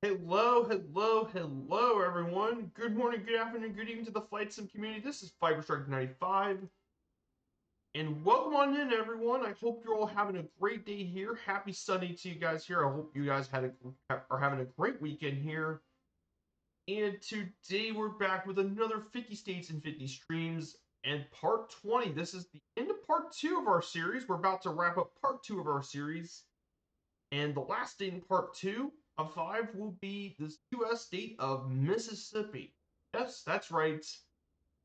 Hello, everyone. Good morning, good afternoon, good evening to the Flight Sim community. This is Fiberstrike95, and welcome on in, everyone. I hope you're all having a great day here. Happy Sunday to you guys here. I hope you guys are having a great weekend here. And today we're back with another 50 states and 50 streams and part 20. This is the end of part 2 of our series. We're about to wrap up part 2 of our series. And the last state in part 2 of 5 will be the U.S. state of Mississippi. Yes, that's right,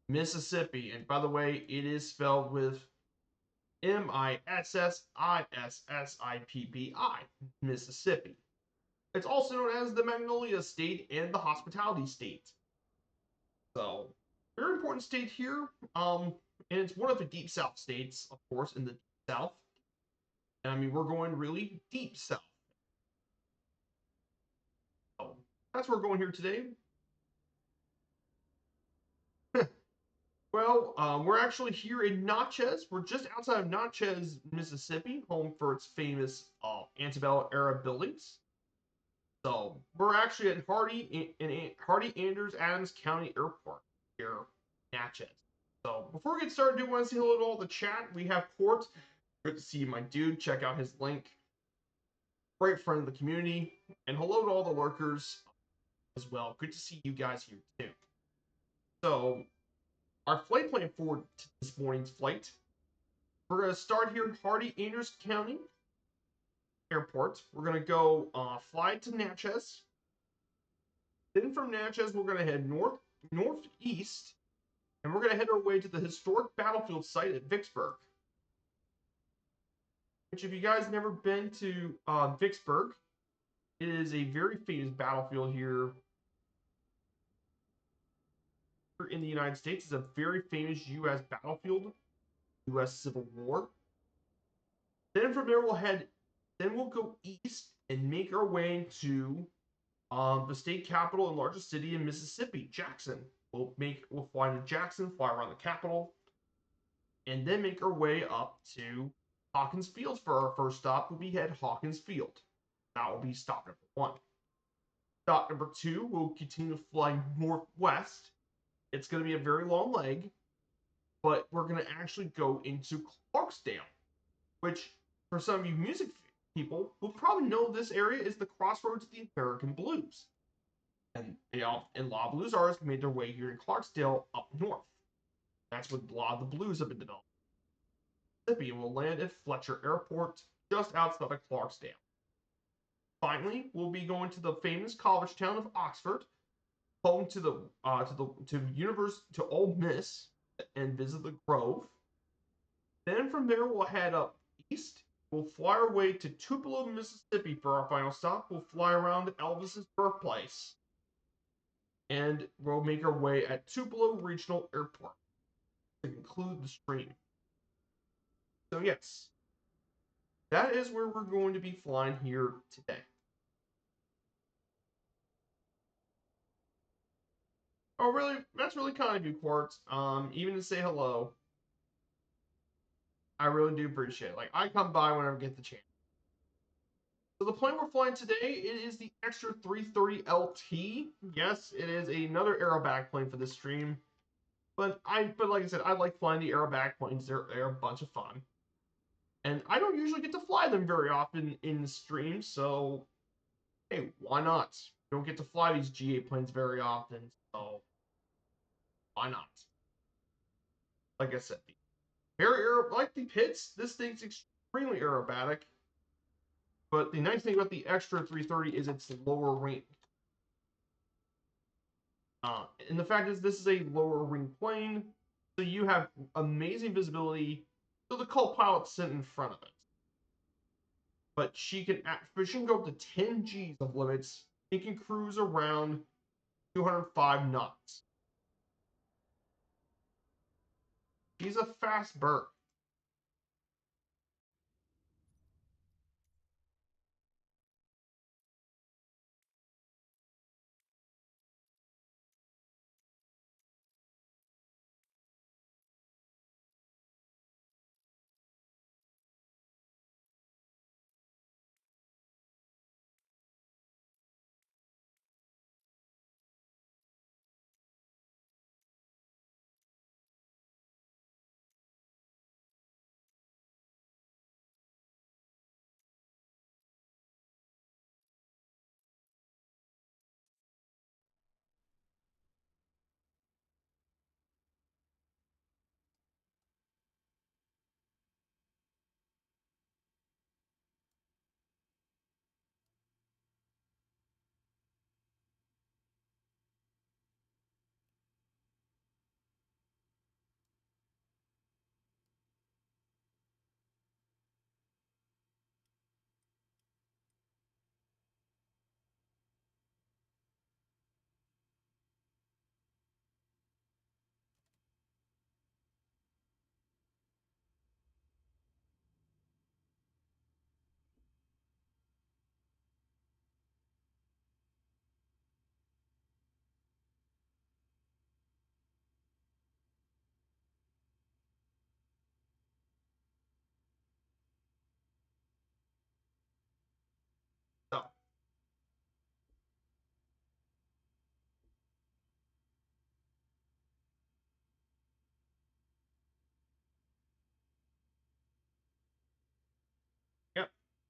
Mississippi. And by the way, it is spelled with Mississippi, Mississippi. It's also known as the Magnolia State and the Hospitality State. So, very important state here. And it's one of the deep South states, of course, in the deep South. I mean, we're going really deep South. So, that's where we're going here today. Well, we're actually here in KHEZ. We're just outside of KHEZ, Mississippi, home for its famous antebellum era buildings. So we're actually at Hardy Andrews Adams County Airport here, KHEZ. So before we get started, I do want to say hello to all the chat. We have Port. Good to see you, my dude. Check out his link. Great friend of the community. And hello to all the lurkers as well. Good to see you guys here too. So our flight plan for this morning's flight, we're going to start here in Hardy Andrews County Airport. We're going to go fly to Natchez. Then from Natchez, we're going to head northeast, and we're going to head our way to the historic battlefield site at Vicksburg. Which, if you guys never been to Vicksburg, it is a very famous battlefield here in the United States. It's a very famous U.S. battlefield, U.S. Civil War. Then from there we'll go east and make our way to the state capital and largest city in Mississippi, Jackson. We'll fly to Jackson, fly around the capital, and then make our way up to Hawkins Field for our first stop. We'll be at Hawkins Field. That will be stop number 1. Stop number 2, we'll continue flying northwest. It's going to be a very long leg, but we're going to actually go into Clarksdale, which for some of you music people will probably know this area is the crossroads of the American blues. And a lot of blues artists made their way here in Clarksdale up north. That's where a lot of the blues have been developed. Mississippi will land at Fletcher Airport just outside of Clarksdale. Finally, we'll be going to the famous college town of Oxford, home to the to Ole Miss, and visit the Grove. Then from there we'll head up east. We'll fly our way to Tupelo, Mississippi for our final stop. We'll fly around Elvis's birthplace, and we'll make our way at Tupelo Regional Airport to conclude the stream. So yes, that is where we're going to be flying here today. Oh, really? That's really kind of you, Quartz. Even to say hello. I really do appreciate it. Like, I come by whenever I get the chance. So the plane we're flying today, it is the Extra 330 LT. Yes, it is another aerobatic plane for this stream. But like I said, I like flying the aerobatic planes. They're a bunch of fun. And I don't usually get to fly them very often in the stream, so hey, why not? You don't get to fly these G8 planes very often, so why not? Like I said, like the Pitts, this thing's extremely aerobatic. But the nice thing about the Extra 330 is it's lower range. And the fact is, this is a lower wing plane, so you have amazing visibility. So the co-pilot's sitting in front of it. But she can go up to 10 Gs of limits. It can cruise around 205 knots. She's a fast bird.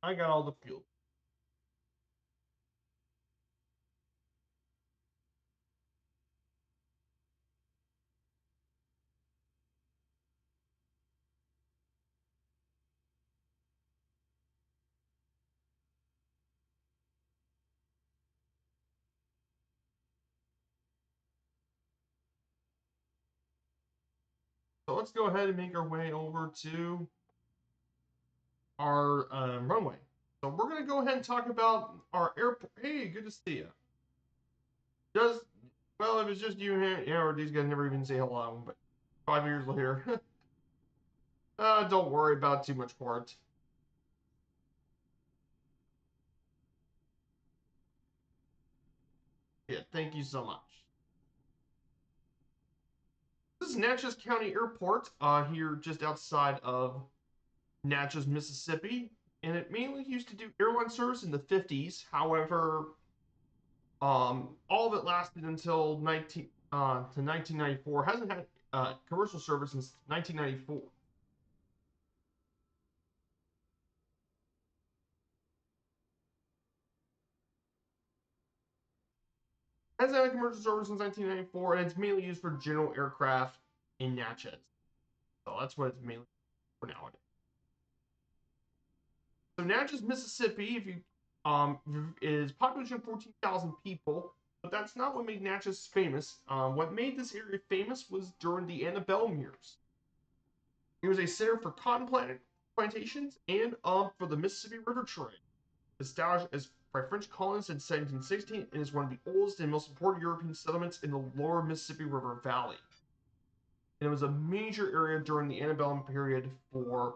I got all the fuel. So let's go ahead and make our way over to our runway. So we're going to go ahead and talk about our airport. Hey, good to see you. Just, well, if it's just you here, yeah, or these guys never even say hello, but 5 years later, don't worry about too much for it. Yeah, thank you so much. This is Natchez County Airport, here just outside of Natchez, Mississippi, and it mainly used to do airline service in the 50s. However, all of it lasted until 1994. Hasn't had commercial service since 1994. Hasn't had a commercial service since 1994, and it's mainly used for general aircraft in Natchez. So that's what it's mainly for nowadays. So Natchez, Mississippi, if you is population of 14,000 people, but that's not what made Natchez famous. What made this area famous was during the antebellum years. It was a center for cotton plantations and for the Mississippi River trade, established as by French colonists in 1716, and is one of the oldest and most important European settlements in the lower Mississippi River Valley. And it was a major area during the antebellum period for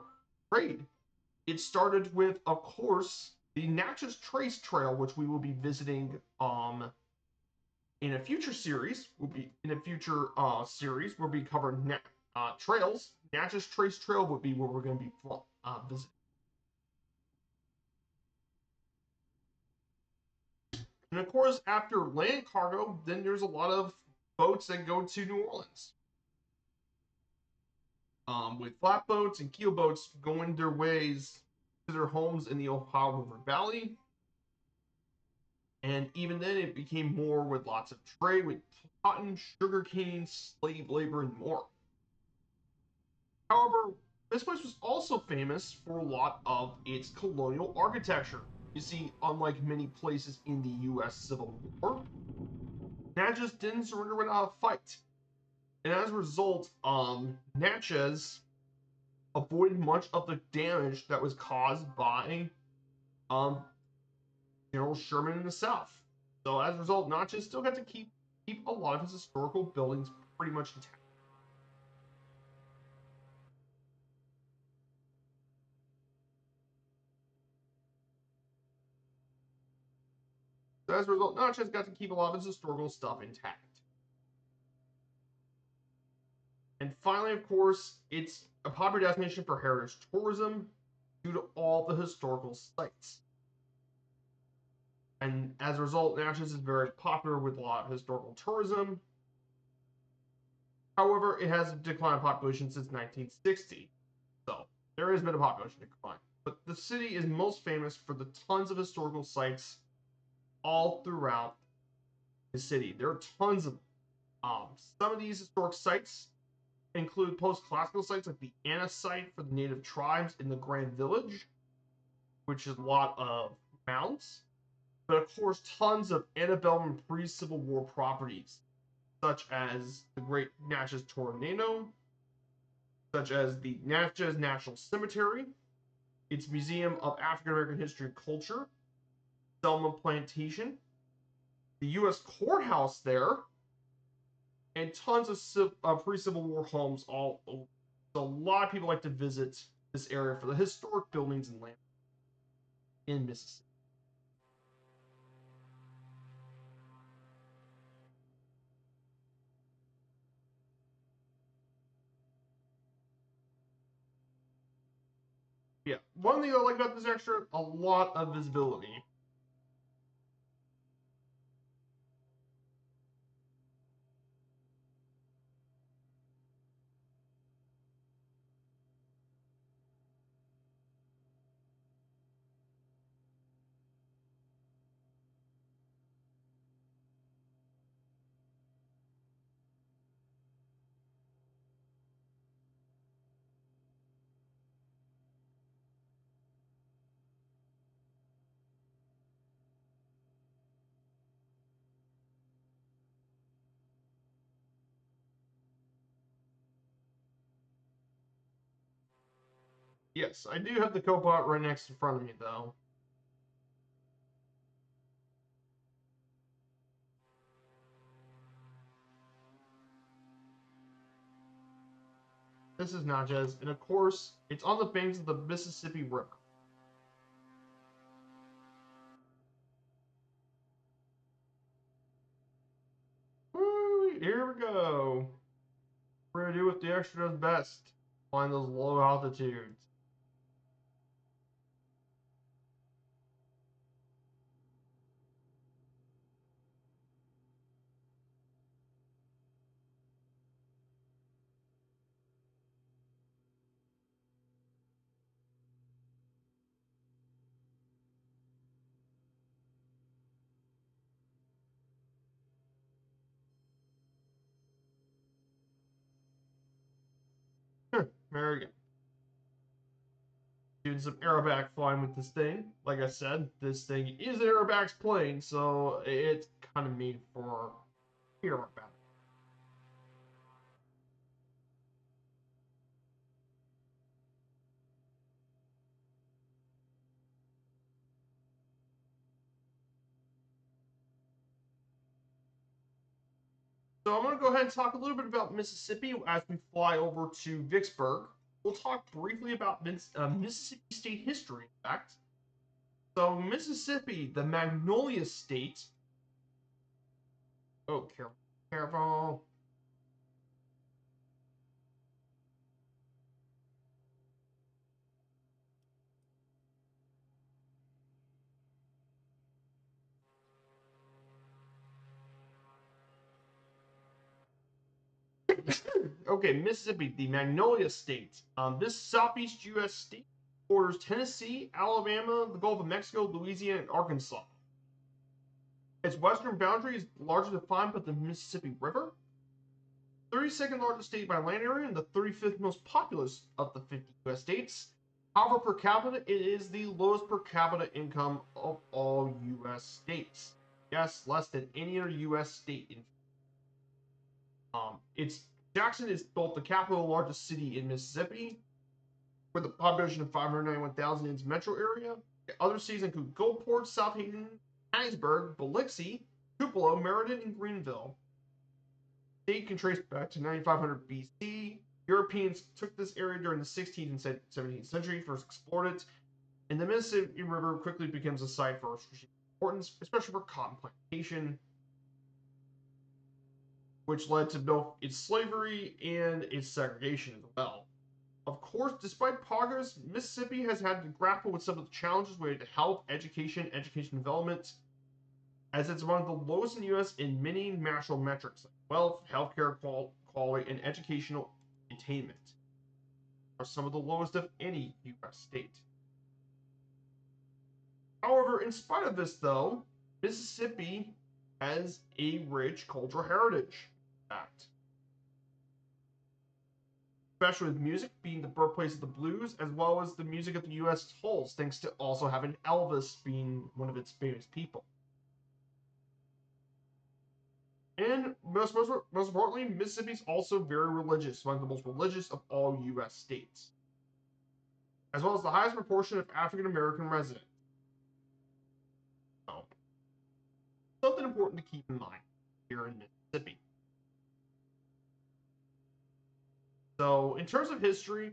trade. It started with, of course, the Natchez Trace Trail, which we will be visiting in a future series. We'll be in a future series. We'll be covering trails. Natchez Trace Trail would be where we're going to be visiting. And of course, after land cargo, then there's a lot of boats that go to New Orleans. With flatboats and keelboats going their ways to their homes in the Ohio River Valley. And even then, it became more with lots of trade with cotton, sugarcane, slave labor, and more. However, this place was also famous for a lot of its colonial architecture. You see, unlike many places in the U.S. Civil War, Natchez didn't surrender without a fight. And as a result, Natchez avoided much of the damage that was caused by um, General Sherman in the South. So as a result, Natchez still got to keep a lot of his historical buildings pretty much intact. So as a result, Natchez got to keep a lot of his historical stuff intact. And finally, of course, it's a popular destination for heritage tourism due to all the historical sites. And as a result, Natchez is very popular with a lot of historical tourism. However, it has a decline in population since 1960. So there has been a population decline. But the city is most famous for the tons of historical sites all throughout the city. There are tons of them. Some of these historic sites include post-classical sites like the Anna site for the native tribes in the Grand Village, which is a lot of mounds. But of course, tons of antebellum pre-Civil War properties, such as the Great Natchez Tornado, such as the Natchez National Cemetery, its Museum of African American History and Culture, Selma Plantation, the U.S. Courthouse there, and tons of pre-Civil War homes all over. So a lot of people like to visit this area for the historic buildings and land in Mississippi. Yeah, one thing I like about this extra, a lot of visibility. Yes, I do have the Copilot right next in front of me, though. This is Natchez, and of course, it's on the banks of the Mississippi River. Woo, here we go. We're gonna do what the extra does best. Find those low altitudes. There we go. Doing some aerobatic flying with this thing. Like I said, this thing is an aerobatic plane, so it's kind of made for aerobatic. So I'm going to go ahead and talk a little bit about Mississippi as we fly over to Vicksburg. We'll talk briefly about Mississippi state history, in fact. So Mississippi, the Magnolia State. Oh, careful, careful. Okay, Mississippi, the Magnolia State. This southeast U.S. state borders Tennessee, Alabama, the Gulf of Mexico, Louisiana, and Arkansas. Its western boundary is largely defined by the Mississippi River. 32nd largest state by land area and the 35th most populous of the 50 U.S. states. However, per capita, it is the lowest per capita income of all U.S. states. Yes, less than any other U.S. state. It's Jackson is both the capital and largest city in Mississippi, with a population of 591,000 in its metro area. Other cities include Gulfport, South Haven, Hattiesburg, Biloxi, Tupelo, Meriden, and Greenville. The state can trace back to 9500 BC. Europeans took this area during the 16th and 17th century, first explored it, and the Mississippi River quickly becomes a site for strategic importance, especially for cotton plantation, which led to both its slavery and its segregation as well. Of course, despite progress, Mississippi has had to grapple with some of the challenges related to health, education development, as it's among the lowest in the U.S. in many national metrics like wealth, healthcare quality, and educational attainment. Are some of the lowest of any U.S. state. However, in spite of this, though, Mississippi has a rich cultural heritage. In fact, especially with music being the birthplace of the blues, as well as the music of the U.S. as whole, thanks to also having Elvis being one of its famous people. And most importantly, Mississippi is also very religious, one of the most religious of all U.S. states, as well as the highest proportion of African American residents. So, something important to keep in mind here in Mississippi. So, in terms of history,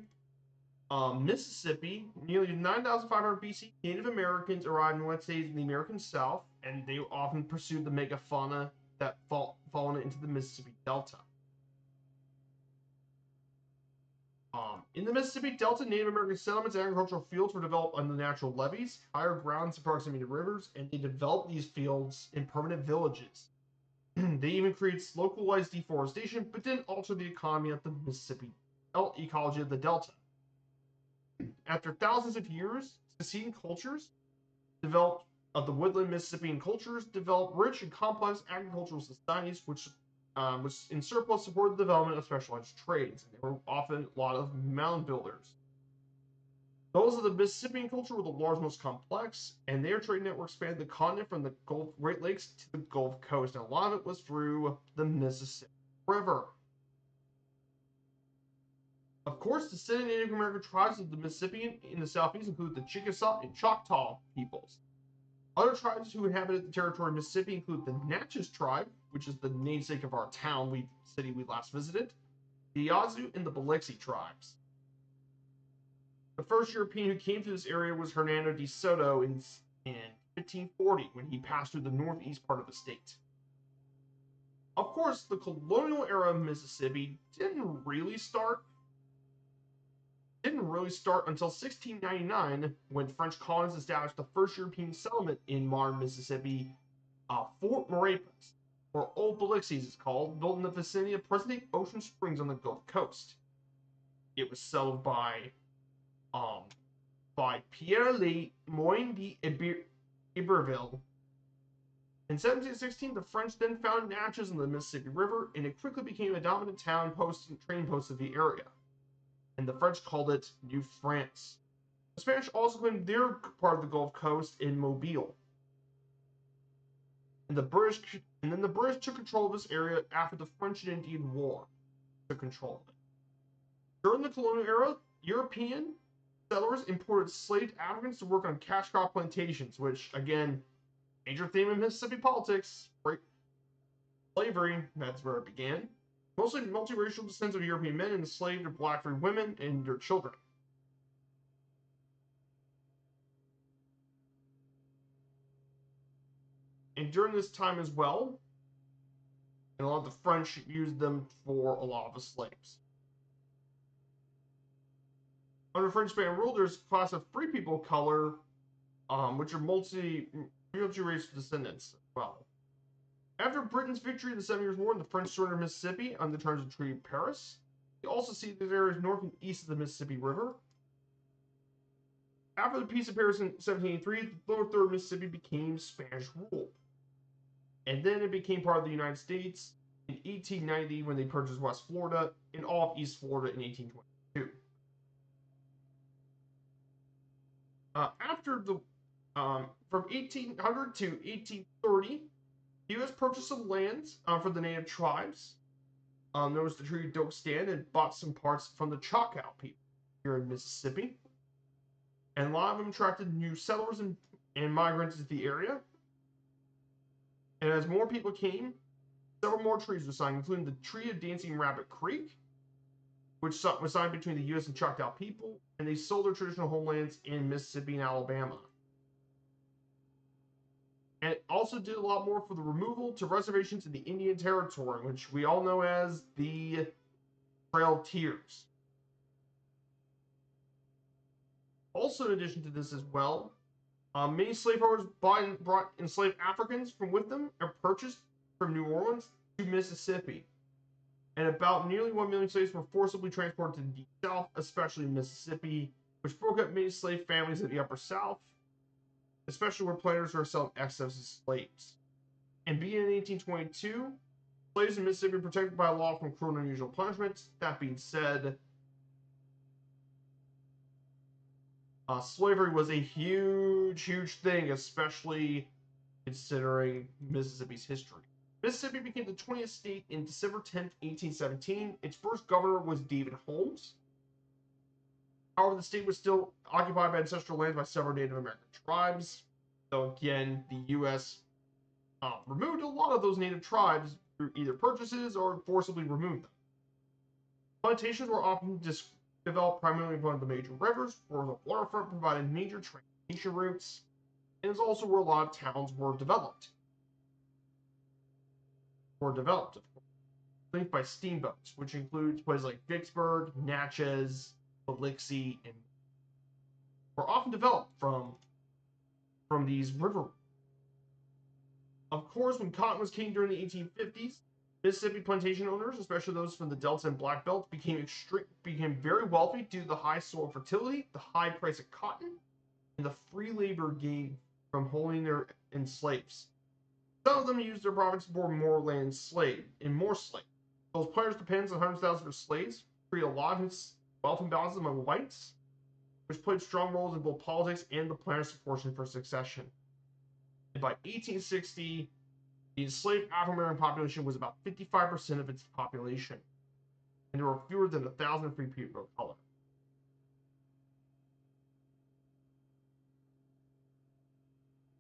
Mississippi, nearly 9,500 BC, Native Americans arrived in the United States in the American South, and they often pursued the megafauna that fallen into the Mississippi Delta. In the Mississippi Delta, Native American settlements and agricultural fields were developed on the natural levees, higher grounds in proximity to rivers, and they developed these fields in permanent villages. They even created localized deforestation, but didn't alter the economy of the Mississippi ecology of the Delta. After thousands of years, succeeding cultures developed of the woodland Mississippian cultures developed rich and complex agricultural societies, which was in surplus supported the development of specialized trades. There were often a lot of mound builders. Those of the Mississippian culture were the largest, most complex, and their trade network spanned the continent from the Great Lakes to the Gulf Coast, and a lot of it was through the Mississippi River. Of course, descendant Native American tribes of the Mississippi in the southeast include the Chickasaw and Choctaw peoples. Other tribes who inhabited the territory of Mississippi include the Natchez tribe, which is the namesake of our city we last visited, the Yazoo, and the Biloxi tribes. The first European who came to this area was Hernando de Soto in 1540 when he passed through the northeast part of the state. Of course, the colonial era of Mississippi didn't really start until 1699 when French colonists established the first European settlement in modern Mississippi, Fort Maurepas, or Old Biloxi as it's called, built in the vicinity of present-day Ocean Springs on the Gulf Coast. It was settled by Pierre Le Moyne d'Iberville. In 1716, the French then found Natchez in the Mississippi River, and it quickly became a dominant town post and trading post of the area. And the French called it New France. The Spanish also claimed their part of the Gulf Coast in Mobile. And then the British took control of this area after the French and Indian War took control of it. During the colonial era, European settlers imported enslaved Africans to work on cash crop plantations, which, again, major theme in Mississippi politics, slavery, that's where it began. Mostly multiracial descendants of European men enslaved their black free women and their children. And during this time as well, and a lot of the French used them for a lot of the slaves. Under French Spanish rule, there's a class of free people of color, which are multiracial descendants as well. After Britain's victory in the 7 Years' War and the French surrender of Mississippi on the terms of the Treaty of Paris, you also see these areas north and east of the Mississippi River. After the Peace of Paris in 1783, the lower third of Mississippi became Spanish rule. And then it became part of the United States in 1890 when they purchased West Florida and all of East Florida in 1822. From 1800 to 1830, the U.S. purchased some lands for the native tribes. There was the Treaty of Doak-Stand and bought some parts from the Choctaw people here in Mississippi. And a lot of them attracted new settlers and migrants into the area. And as more people came, several more treaties were signed, including the Treaty of Dancing Rabbit Creek, which was signed between the U.S. and Choctaw people, and they sold their traditional homelands in Mississippi and Alabama. And it also did a lot more for the removal to reservations in the Indian Territory, which we all know as the Trail of Tears. Also, in addition to this as well, many slaveholders brought enslaved Africans from with them and purchased from New Orleans to Mississippi. And about nearly 1 million slaves were forcibly transported to the Deep South, especially Mississippi, which broke up many slave families in the Upper South, especially where planters were selling excess of slaves. And beginning in 1822, slaves in Mississippi were protected by law from cruel and unusual punishments. That being said, slavery was a huge thing, especially considering Mississippi's history. Mississippi became the 20th state in December 10th, 1817. Its first governor was David Holmes. However, the state was still occupied by ancestral lands by several Native American tribes. So again, the U.S. Removed a lot of those native tribes through either purchases or forcibly removed them. Plantations were often developed primarily along the major rivers, where the waterfront provided major transportation routes, and is also where a lot of towns were developed. Of course, linked by steamboats, which includes places like Vicksburg, Natchez, Biloxi, and were often developed from these river. Of course, when cotton was king during the 1850s, Mississippi plantation owners, especially those from the Delta and Black Belt, became very wealthy due to the high soil fertility, the high price of cotton, and the free labor gained from holding their slaves. Some of them used their profits to board more land and more slaves. Those planters depends on hundreds of thousands of slaves, create a lot of wealth imbalances among whites, which played strong roles in both politics and the planters' proportion for succession. And by 1860, the enslaved African American population was about 55% of its population. and there were fewer than 1,000 free people of color.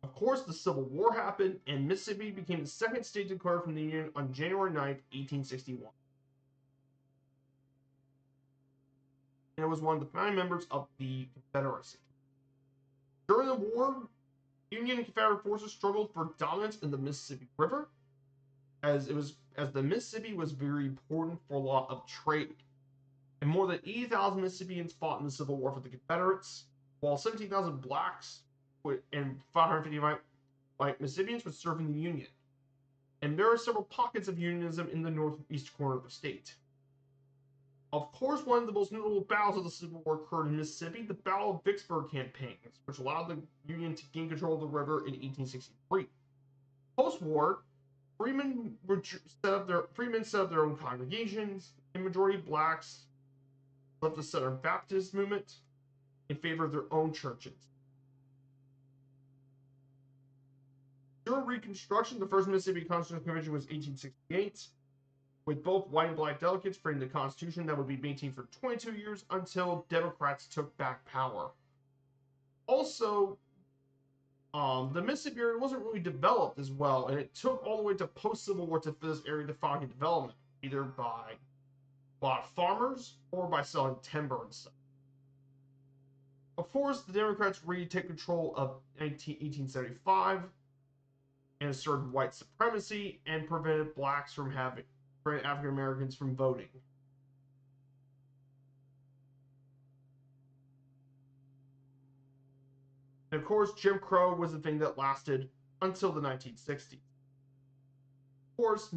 Of course, the Civil War happened, and Mississippi became the second state declared from the Union on January 9th, 1861. And it was one of the founding members of the Confederacy. During the war, Union and Confederate forces struggled for dominance in the Mississippi River, as the Mississippi was very important for a lot of trade. And more than 80,000 Mississippians fought in the Civil War for the Confederates, while 17,000 blacks and 555 white Mississippians would serve in the Union. And there are several pockets of Unionism in the northeast corner of the state. Of course, one of the most notable battles of the Civil War occurred in Mississippi, the Battle of Vicksburg campaigns, which allowed the Union to gain control of the river in 1863. Post-war, freemen set up their own congregations, and majority blacks left the Southern Baptist movement in favor of their own churches. During Reconstruction, the first Mississippi Constitutional Convention was 1868, with both white and black delegates framing the Constitution that would be maintained for 22 years until Democrats took back power. Also, the Mississippi area wasn't really developed as well, and it took all the way to post-Civil War for this area to finally get development, either by a lot of farmers or by selling timber and stuff. Of course, the Democrats retake control of 1875 and asserted white supremacy and prevented African Americans from voting. And of course, Jim Crow was the thing that lasted until the 1960s. Of course,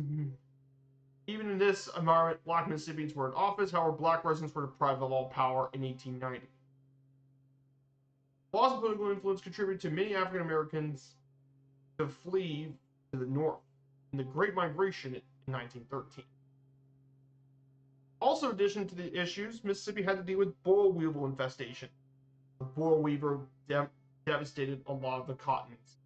even in this environment, black Mississippians were in office, however, black residents were deprived of all power in 1890. Laws and political influence contributed to many African Americans to flee to the north in the Great Migration in 1913. Also, in addition to the issues, Mississippi had to deal with boll weevil infestation. The boll weevil devastated a lot of the cottons.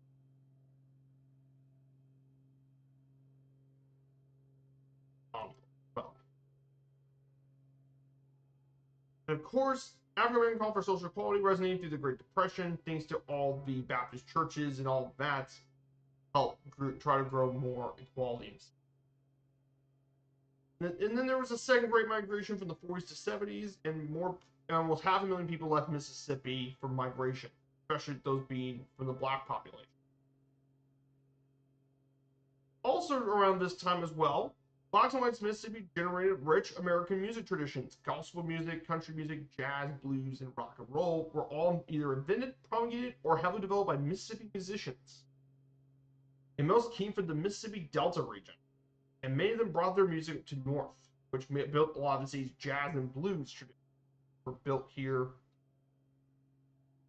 And of course, African American call for social equality resonated through the Great Depression, thanks to all the Baptist churches and all that helped try to grow more equalities. And then there was a second Great Migration from the 40s to 70s, and almost 500,000 people left Mississippi for migration, especially those being from the black population. Also around this time as well, blacks and whites Mississippi generated rich American music traditions. Gospel music, country music, jazz, blues, and rock and roll were all either invented, promulgated, or heavily developed by Mississippi musicians. And most came from the Mississippi Delta region, and many of them brought their music to North, which built a lot of the city's jazz and blues traditions were built here,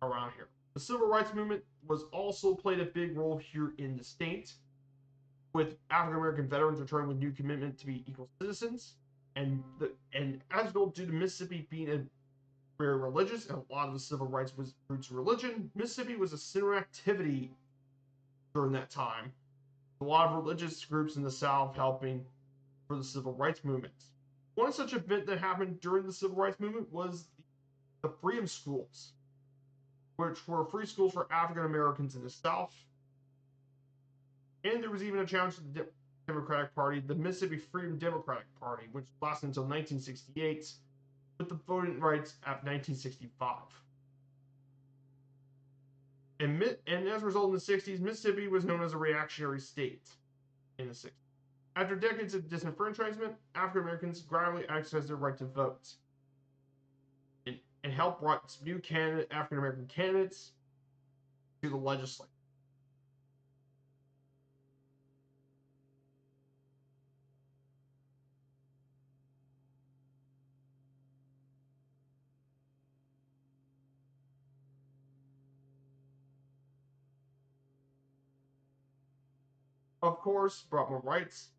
around here. The Civil Rights Movement was also played a big role here in the state, with African American veterans returning with new commitment to be equal citizens, and as well, due to Mississippi being very religious, and a lot of the civil rights was roots in religion, Mississippi was a center activity during that time. A lot of religious groups in the South helping for the civil rights movement. One such event that happened during the civil rights movement was the Freedom Schools, which were free schools for African Americans in the South. And there was even a challenge to the Democratic Party, the Mississippi Freedom Democratic Party, which lasted until 1968, with the voting rights at 1965. And as a result, in the 60s, Mississippi was known as a reactionary state in the 60s. After decades of disenfranchisement, African Americans gradually exercised their right to vote and helped brought new African American candidates to the legislature. Of course, brought more rights.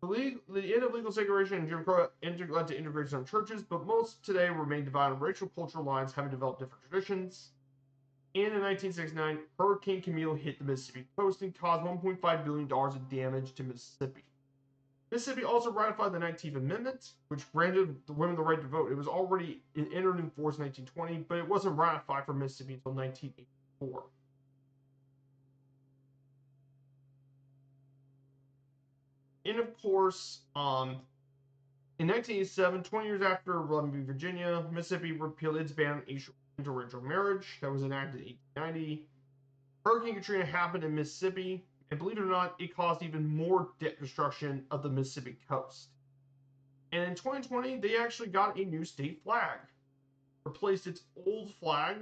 The end of legal segregation and Jim Crow led to integration of churches, but most today remain divided on racial cultural lines, having developed different traditions. And in 1969, Hurricane Camille hit the Mississippi coast and caused $1.5 billion in damage to Mississippi. Mississippi also ratified the 19th Amendment, which granted the women the right to vote. It was already entered in force in 1920, but it wasn't ratified for Mississippi until 1984. And of course, in 1987, 20 years after Columbia, Virginia, Mississippi repealed its ban on interracial marriage that was enacted in 1890. Hurricane Katrina happened in Mississippi, and believe it or not, it caused even more destruction of the Mississippi coast. And in 2020, they actually got a new state flag, replaced its old flag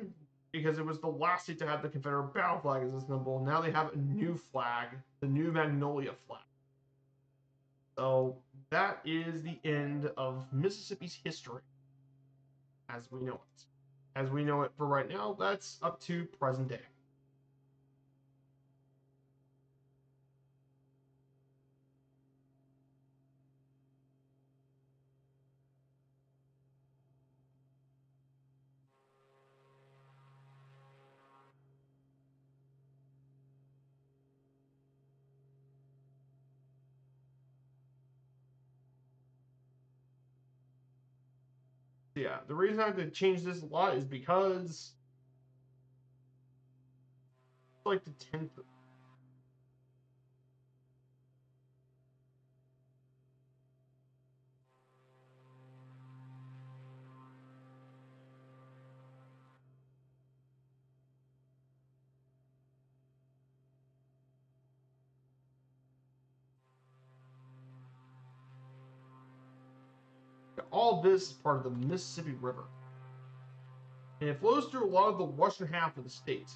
because it was the last state to have the Confederate battle flag as a symbol. Now they have a new flag, the new Magnolia flag. So that is the end of Mississippi's history as we know it. As we know it for right now, that's up to present day. Yeah, the reason I had to change this a lot is because like the 10th. All this is part of the Mississippi River, and it flows through a lot of the western half of the state.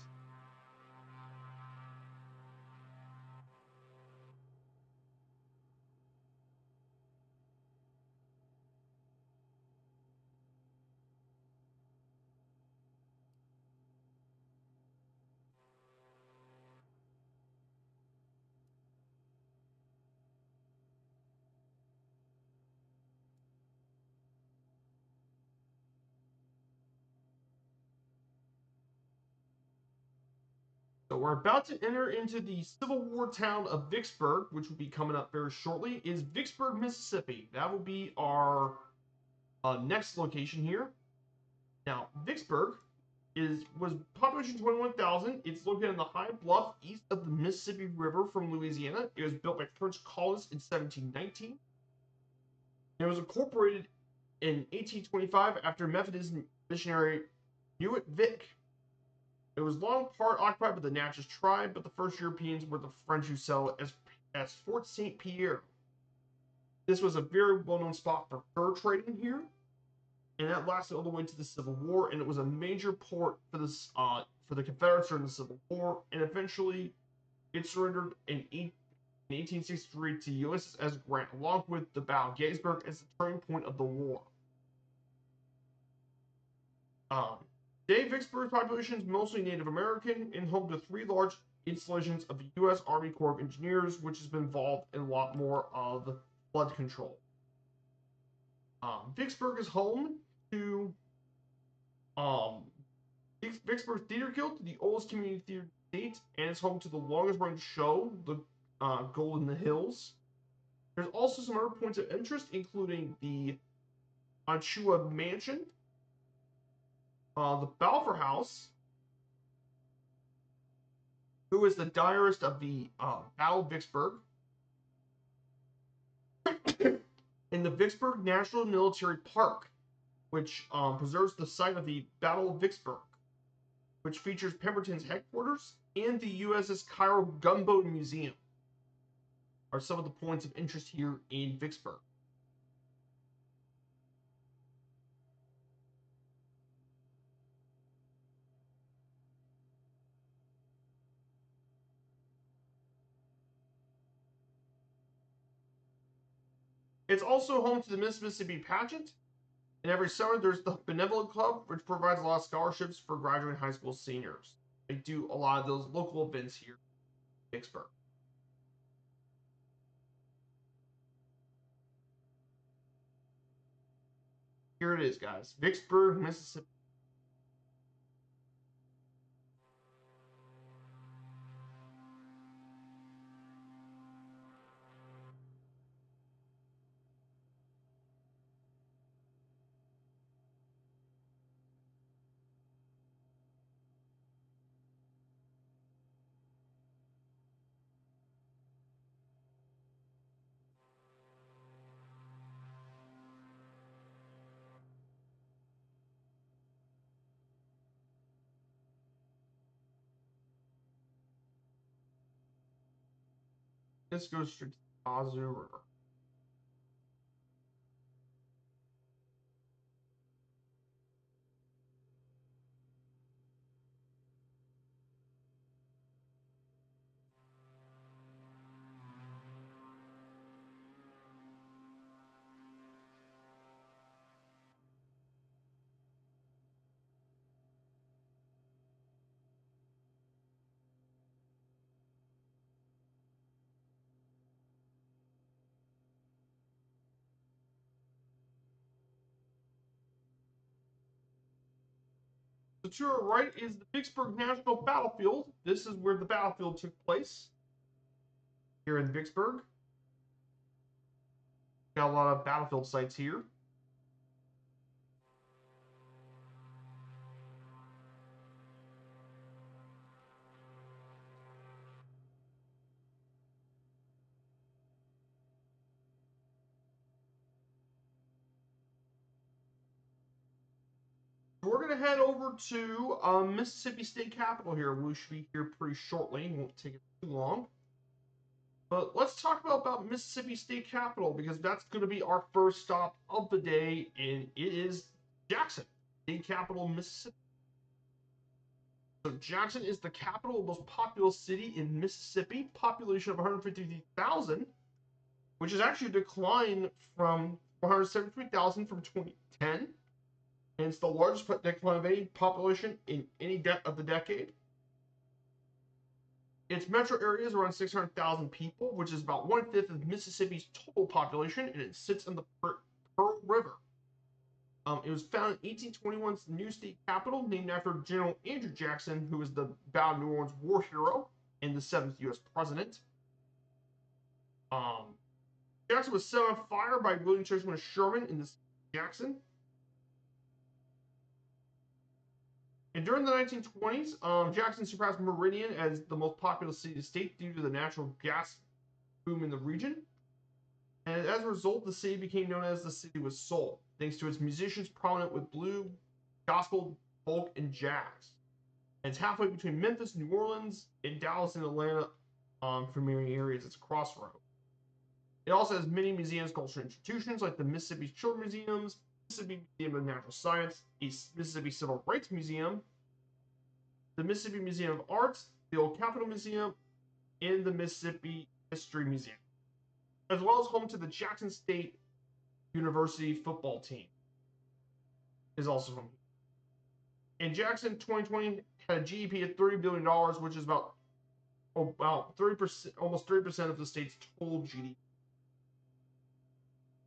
So we're about to enter into the Civil War town of Vicksburg, which will be coming up very shortly. Is Vicksburg, Mississippi? That will be our next location here. Now, Vicksburg was population 21,000. It's located on the high bluff east of the Mississippi River from Louisiana. It was built by French colonists in 1719. It was incorporated in 1825 after Methodist missionary Hewitt Vick. It was long part occupied by the Natchez tribe, but the first Europeans were the French who settled as Fort St. Pierre. This was a very well-known spot for fur trading here, and that lasted all the way to the Civil War, and it was a major port for this for the Confederates during the Civil War, and eventually it surrendered in 1863 to USS Grant, along with the Battle of Gettysburg as the turning point of the war. Today, Vicksburg's population is mostly Native American and home to 3 large installations of the U.S. Army Corps of Engineers, which has been involved in a lot more of flood control. Vicksburg is home to Vicksburg Theater Guild, the oldest community theater in the state, and it's home to the longest running show, the Gold in the Hills. There's also some other points of interest, including the Anchua Mansion, the Balfour House, who is the diarist of the Battle of Vicksburg, and the Vicksburg National Military Park, which preserves the site of the Battle of Vicksburg, which features Pemberton's headquarters and the USS Cairo Gunboat Museum, are some of the points of interest here in Vicksburg. It's also home to the Miss Mississippi pageant, and every summer there's the Benevolent Club, which provides a lot of scholarships for graduating high school seniors. They do a lot of those local events here in Vicksburg. Here it is, guys. Vicksburg, Mississippi. Let's go straight to the Yazoo River. So to our right is the Vicksburg National Battlefield. This is where the battlefield took place, here in Vicksburg. Got a lot of battlefield sites here. We're going to head over to Mississippi State Capitol here. We should be here pretty shortly. It won't take too long. But let's talk about Mississippi State Capitol, because that's going to be our first stop of the day, and it is Jackson, state capital, Mississippi. So Jackson is the capital, most populous city in Mississippi, population of 153,000, which is actually a decline from 173,000 from 2010. And it's the largest decline of any population in any of the decade. Its metro area is around 600,000 people, which is about 1/5 of Mississippi's total population, and it sits on the Pearl River. It was founded in 1821's new state capital, named after General Andrew Jackson, who was the Battle of New Orleans war hero and the 7th U.S. president. Jackson was set on fire by William Churchman Sherman in this Jackson. And during the 1920s, Jackson surpassed Meridian as the most populous city in the state due to the natural gas boom in the region. And as a result, the city became known as the City with Soul, thanks to its musicians prominent with blues, gospel, folk, and jazz. And it's halfway between Memphis, New Orleans, and Dallas and Atlanta from many areas. It's a crossroad. It also has many museums, cultural institutions like the Mississippi Children's Museums, Mississippi Museum of Natural Science, the Mississippi Civil Rights Museum, the Mississippi Museum of Arts, the Old Capitol Museum, and the Mississippi History Museum, as well as home to the Jackson State University football team. Is also home. And Jackson 2020 had a GDP of $30 billion, which is about 30%, almost 3% of the state's total GDP.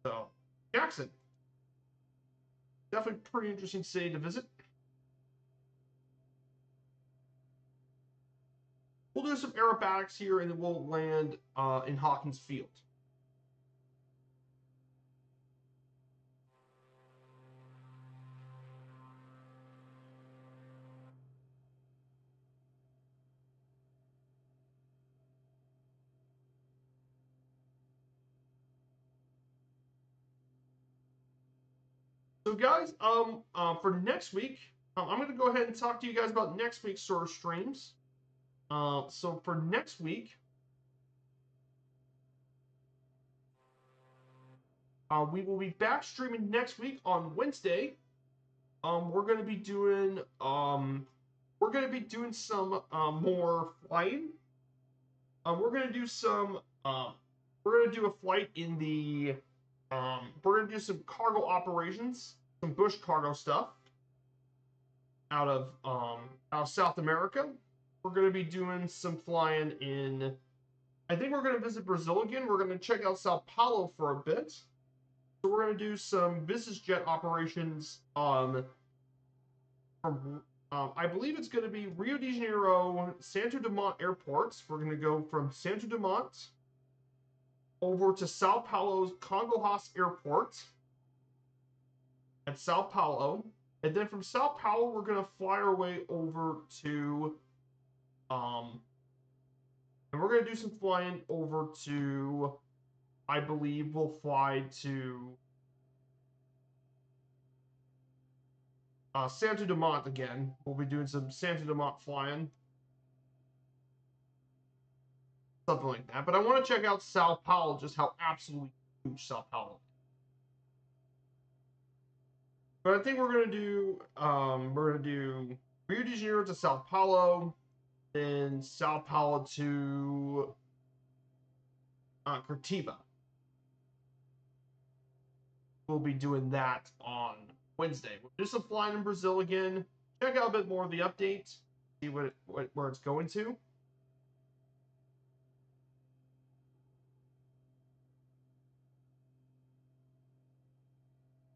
So, Jackson, definitely pretty interesting city to visit. We'll do some aerobatics here, and then we'll land in Hawkins Field. So, guys, for next week, I'm going to go ahead and talk to you guys about next week's sort of streams. So for next week, we will be back streaming next week on Wednesday. We're going to be doing some more flying. We're going to do some we're going to do a flight in the we're going to do some cargo operations, some bush cargo stuff out of South America. We're going to be doing some flying in, I think we're going to visit Brazil again. We're going to check out Sao Paulo for a bit. So we're going to do some business jet operations from I believe it's going to be Rio de Janeiro, Santo Dumont airports. We're going to go from Santo Dumont over to Sao Paulo's Congonhas Airport at Sao Paulo. And then from Sao Paulo, we're going to fly our way over to and we're going to do some flying over to, I believe we'll fly to Santo Dumont again. We'll be doing some Santo Dumont flying. something like that. But I want to check out Sao Paulo, just how absolutely huge Sao Paulo is. But I think we're gonna do Rio de Janeiro to Sao Paulo, then Sao Paulo to Curitiba. We'll be doing that on Wednesday. We'll do some flying in Brazil again. Check out a bit more of the update, see where it's going to.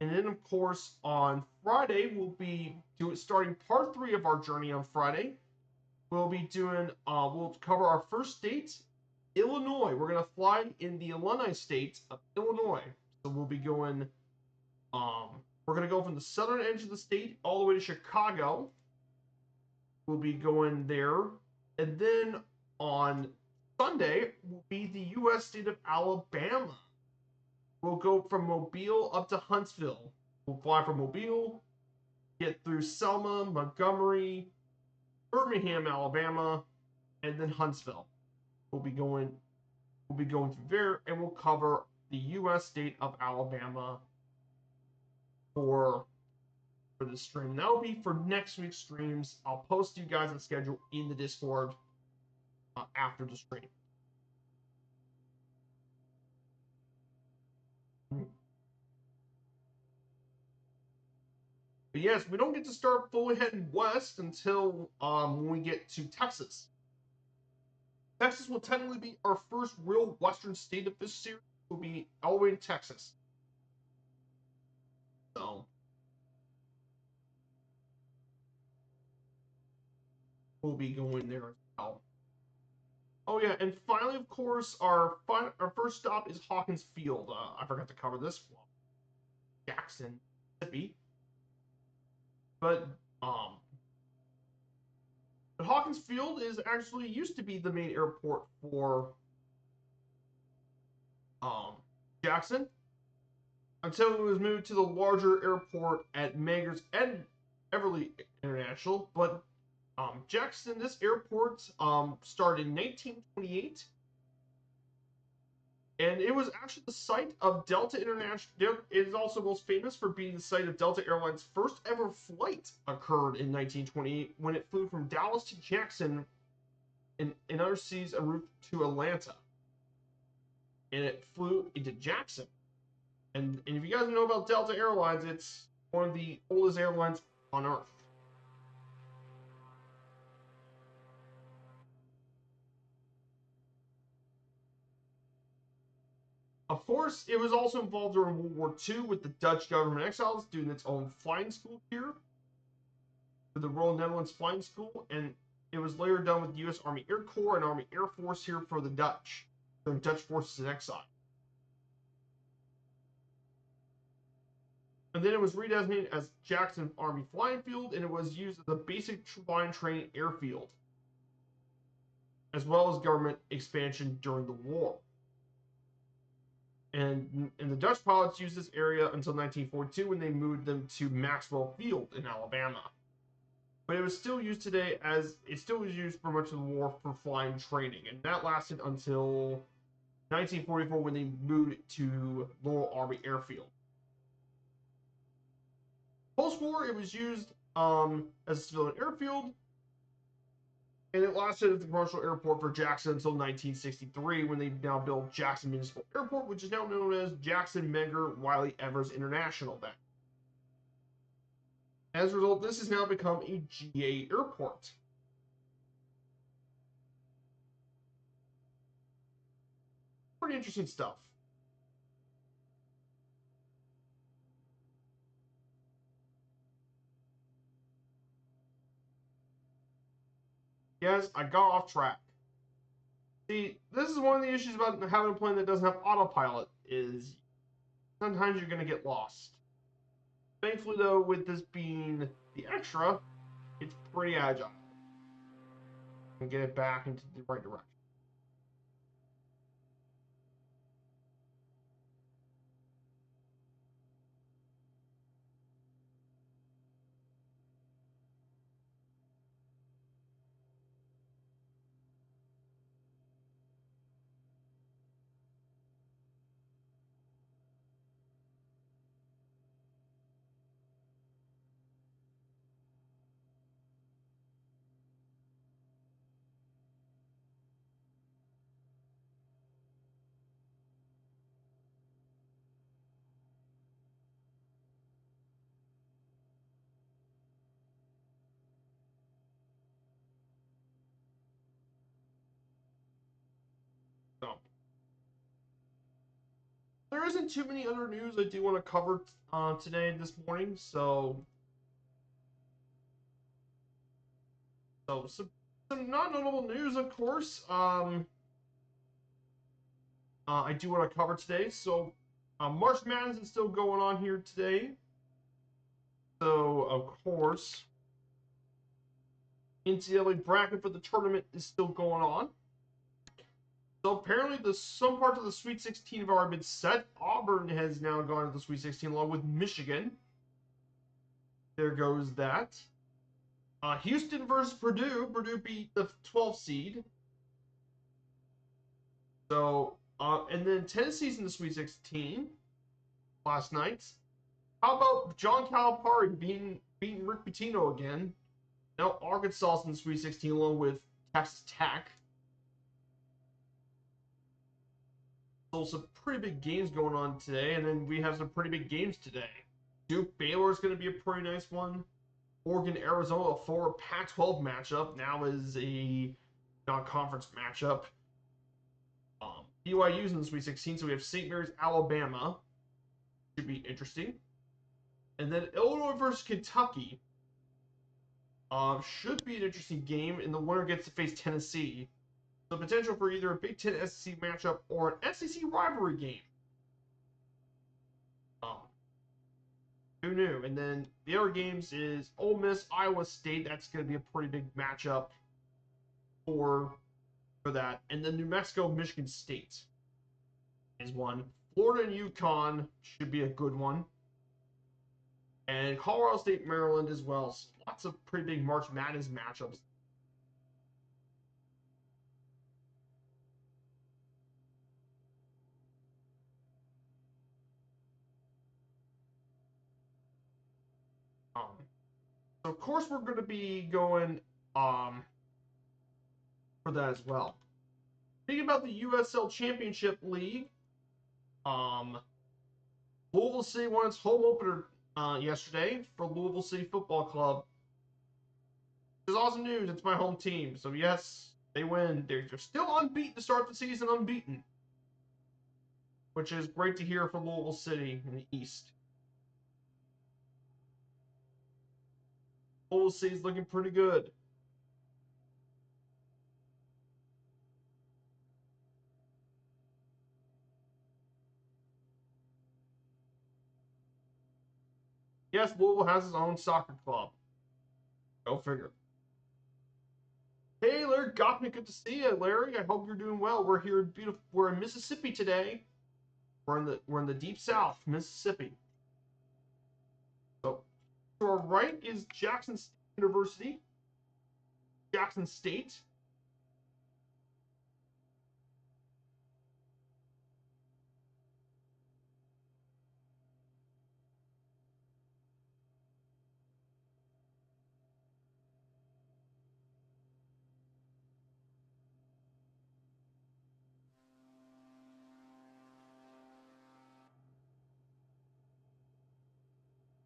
And then, of course, on Friday, we'll be starting part 3 of our journey on Friday. We'll be doing, we'll cover our first state, Illinois. We're going to fly in the alumni state of Illinois. So we'll be going, we're going to go from the southern edge of the state all the way to Chicago. We'll be going there. And then on Sunday will be the U.S. state of Alabama. We'll go from Mobile up to Huntsville. We'll fly from Mobile, get through Selma, Montgomery, Birmingham, Alabama, and then Huntsville. We'll be going through there, and we'll cover the U.S. state of Alabama for the stream. That will be for next week's streams. I'll post you guys the schedule in the Discord after the stream. But yes, we don't get to start fully heading west until when we get to Texas. Texas will technically be our first real western state of this series. Will be all the way in Texas. So we'll be going there as well. Oh yeah, and finally, of course, our first stop is Hawkins Field. I forgot to cover this one. Jackson, Mississippi. But Hawkins Field is actually used to be the main airport for Jackson until it was moved to the larger airport at Meggers and Everly International. But Jackson, this airport started in 1928. And it was actually the site of Delta International. It is also most famous for being the site of Delta Airlines' first ever flight occurred in 1928 when it flew from Dallas to Jackson in other cities en route to Atlanta. And it flew into Jackson. And if you guys know about Delta Airlines, it's one of the oldest airlines on Earth. Of course, it was also involved during World War II with the Dutch government exiles doing its own flying school here, the Royal Netherlands Flying School, and it was later done with the U.S. Army Air Corps and Army Air Force here for the Dutch, during Dutch forces in exile. And then it was redesignated as Jackson Army Flying Field, and it was used as a basic flying training airfield, as well as government expansion during the war. And the Dutch pilots used this area until 1942 when they moved them to Maxwell Field in Alabama. But it was still used today as it still was used for much of the war for flying training, and that lasted until 1944 when they moved it to Laurel Army Airfield. Post-war, it was used as a civilian airfield, and it lasted at the commercial airport for Jackson until 1963 when they now built Jackson Municipal Airport, which is now known as Jackson Medgar Wiley Evers International Bank. As a result, this has now become a GA airport. Pretty interesting stuff. Yes, I got off track. See, this is one of the issues about having a plane that doesn't have autopilot is sometimes you're going to get lost. Thankfully, though, with this being the extra, it's pretty agile. And get it back into the right direction. There isn't too many other news I do want to cover today, this morning, so some not notable news, of course. I do want to cover today. So, March Madness is still going on here today. So, of course, NCAA bracket for the tournament is still going on. So apparently, some parts of the Sweet 16 have already been set. Auburn has now gone to the Sweet 16 along with Michigan. There goes that. Houston versus Purdue. Purdue beat the 12th seed. So, and then Tennessee's in the Sweet 16 last night. How about John Calipari beating Rick Pitino again? Now Arkansas's in the Sweet 16 along with Texas Tech. So some pretty big games going on today, and then we have some pretty big games today. Duke Baylor is going to be a pretty nice one. Oregon Arizona, a former Pac-12 matchup, now is a non-conference matchup. BYU's in the Sweet 16, so we have St. Mary's, Alabama. Should be interesting. And then Illinois versus Kentucky. Should be an interesting game, and the winner gets to face Tennessee. The potential for either a Big Ten SEC matchup or an SEC rivalry game. Who knew? And then the other games is Ole Miss, Iowa State. That's going to be a pretty big matchup for that. And then New Mexico, Michigan State is one. Florida and UConn should be a good one. And Colorado State, Maryland as well. So lots of pretty big March Madness matchups. So of course we're going to be going for that as well. Speaking about the USL Championship League, Louisville City won its home opener yesterday for Louisville City Football Club. It's awesome news. It's my home team. So yes, they win. They're still unbeaten to start the season, unbeaten, which is great to hear for Louisville City in the East. Louisville City's looking pretty good. Yes, Louisville has its own soccer club. Go figure. Hey, Larry Gottman, good to see you, Larry. I hope you're doing well. We're here in beautiful. We're in Mississippi today. We're in the deep South, Mississippi. So, to our right is Jackson State University. Jackson State.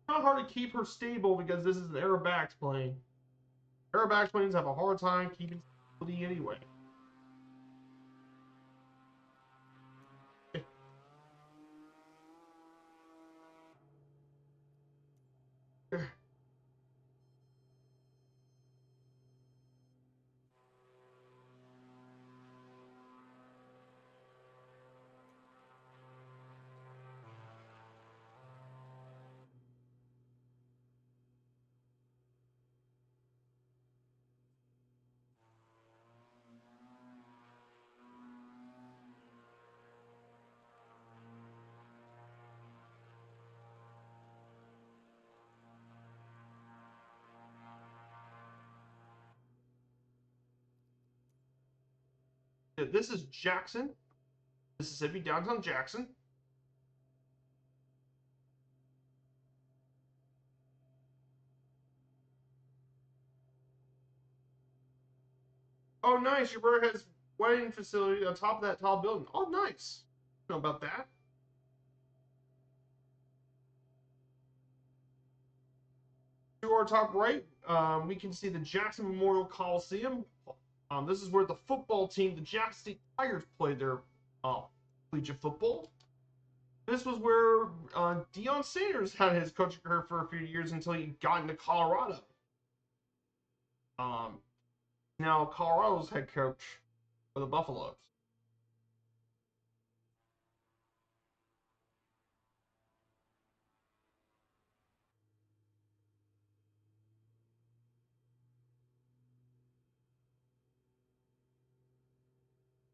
Not hard to keep her stable because this is an aerobax plane. Aerobax planes have a hard time keeping stability anyway. This is Jackson, Mississippi, downtown Jackson. Oh, nice. Your brother has wedding facility on top of that tall building. Oh, nice. Know about that. To our top right, we can see the Jackson Memorial Coliseum. This is where the football team, the Jackson State Tigers, play their collegiate football. This was where Deion Sanders had his coaching career for a few years until he got into Colorado. Um, Now Colorado's head coach for the Buffaloes.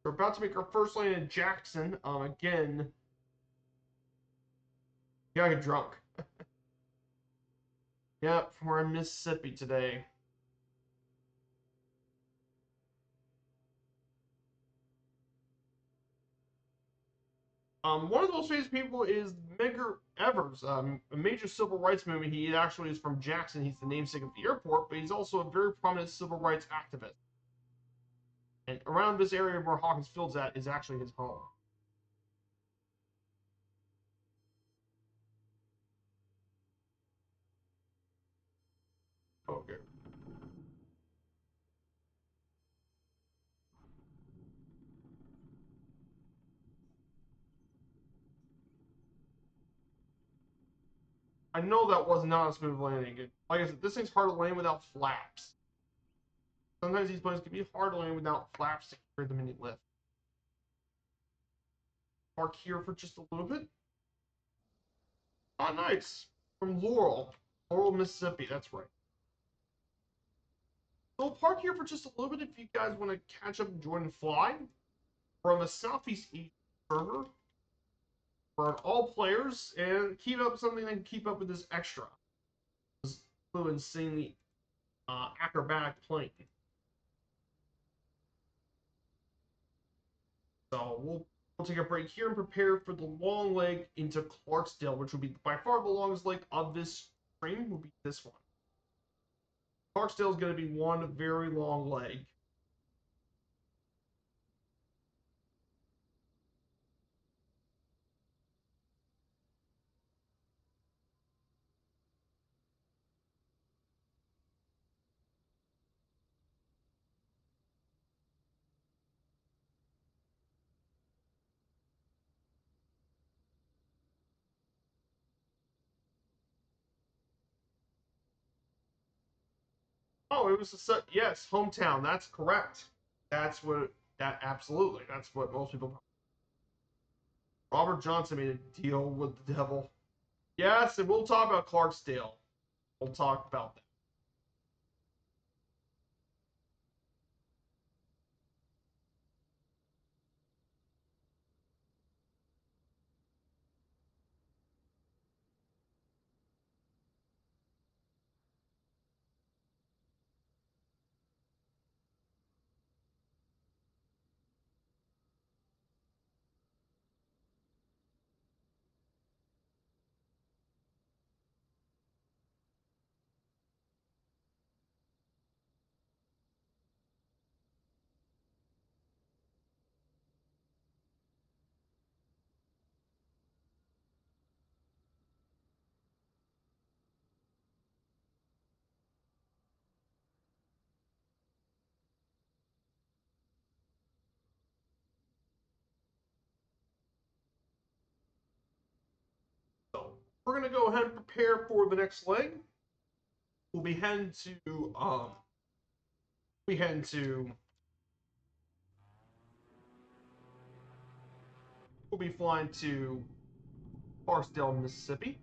We're about to make our first lane in Jackson. Again, you gotta get drunk. Yep, we're in Mississippi today. One of those famous people is Medgar Evers, a major civil rights movement. He actually is from Jackson. He's the namesake of the airport, but he's also a very prominent civil rights activist. And around this area where Hawkins Field's at is actually his home. Okay. I know that was not a smooth landing. Like I said, this thing's hard to land without flaps. Sometimes these planes can be hard to land without flaps to carry them any lift. Park here for just a little bit. Oh, nice. From Laurel, Mississippi. That's right. So we'll park here for just a little bit if you guys want to catch up and join and fly. We're on the Southeast East server. We're on all players and keep up something that can keep up with this extra. This insanely acrobatic plane. So we'll take a break here and prepare for the long leg into Clarksdale, which will be by far the longest leg of this stream. Will be this one. Clarksdale is going to be one very long leg. Oh, it was a yes, hometown. That's correct. That's what that absolutely. That's what most people. Robert Johnson made a deal with the devil. Yes, and we'll talk about Clarksdale. We'll talk about that. So we're gonna go ahead and prepare for the next leg. We'll be heading to we heading to we'll be flying to Clarksdale, Mississippi.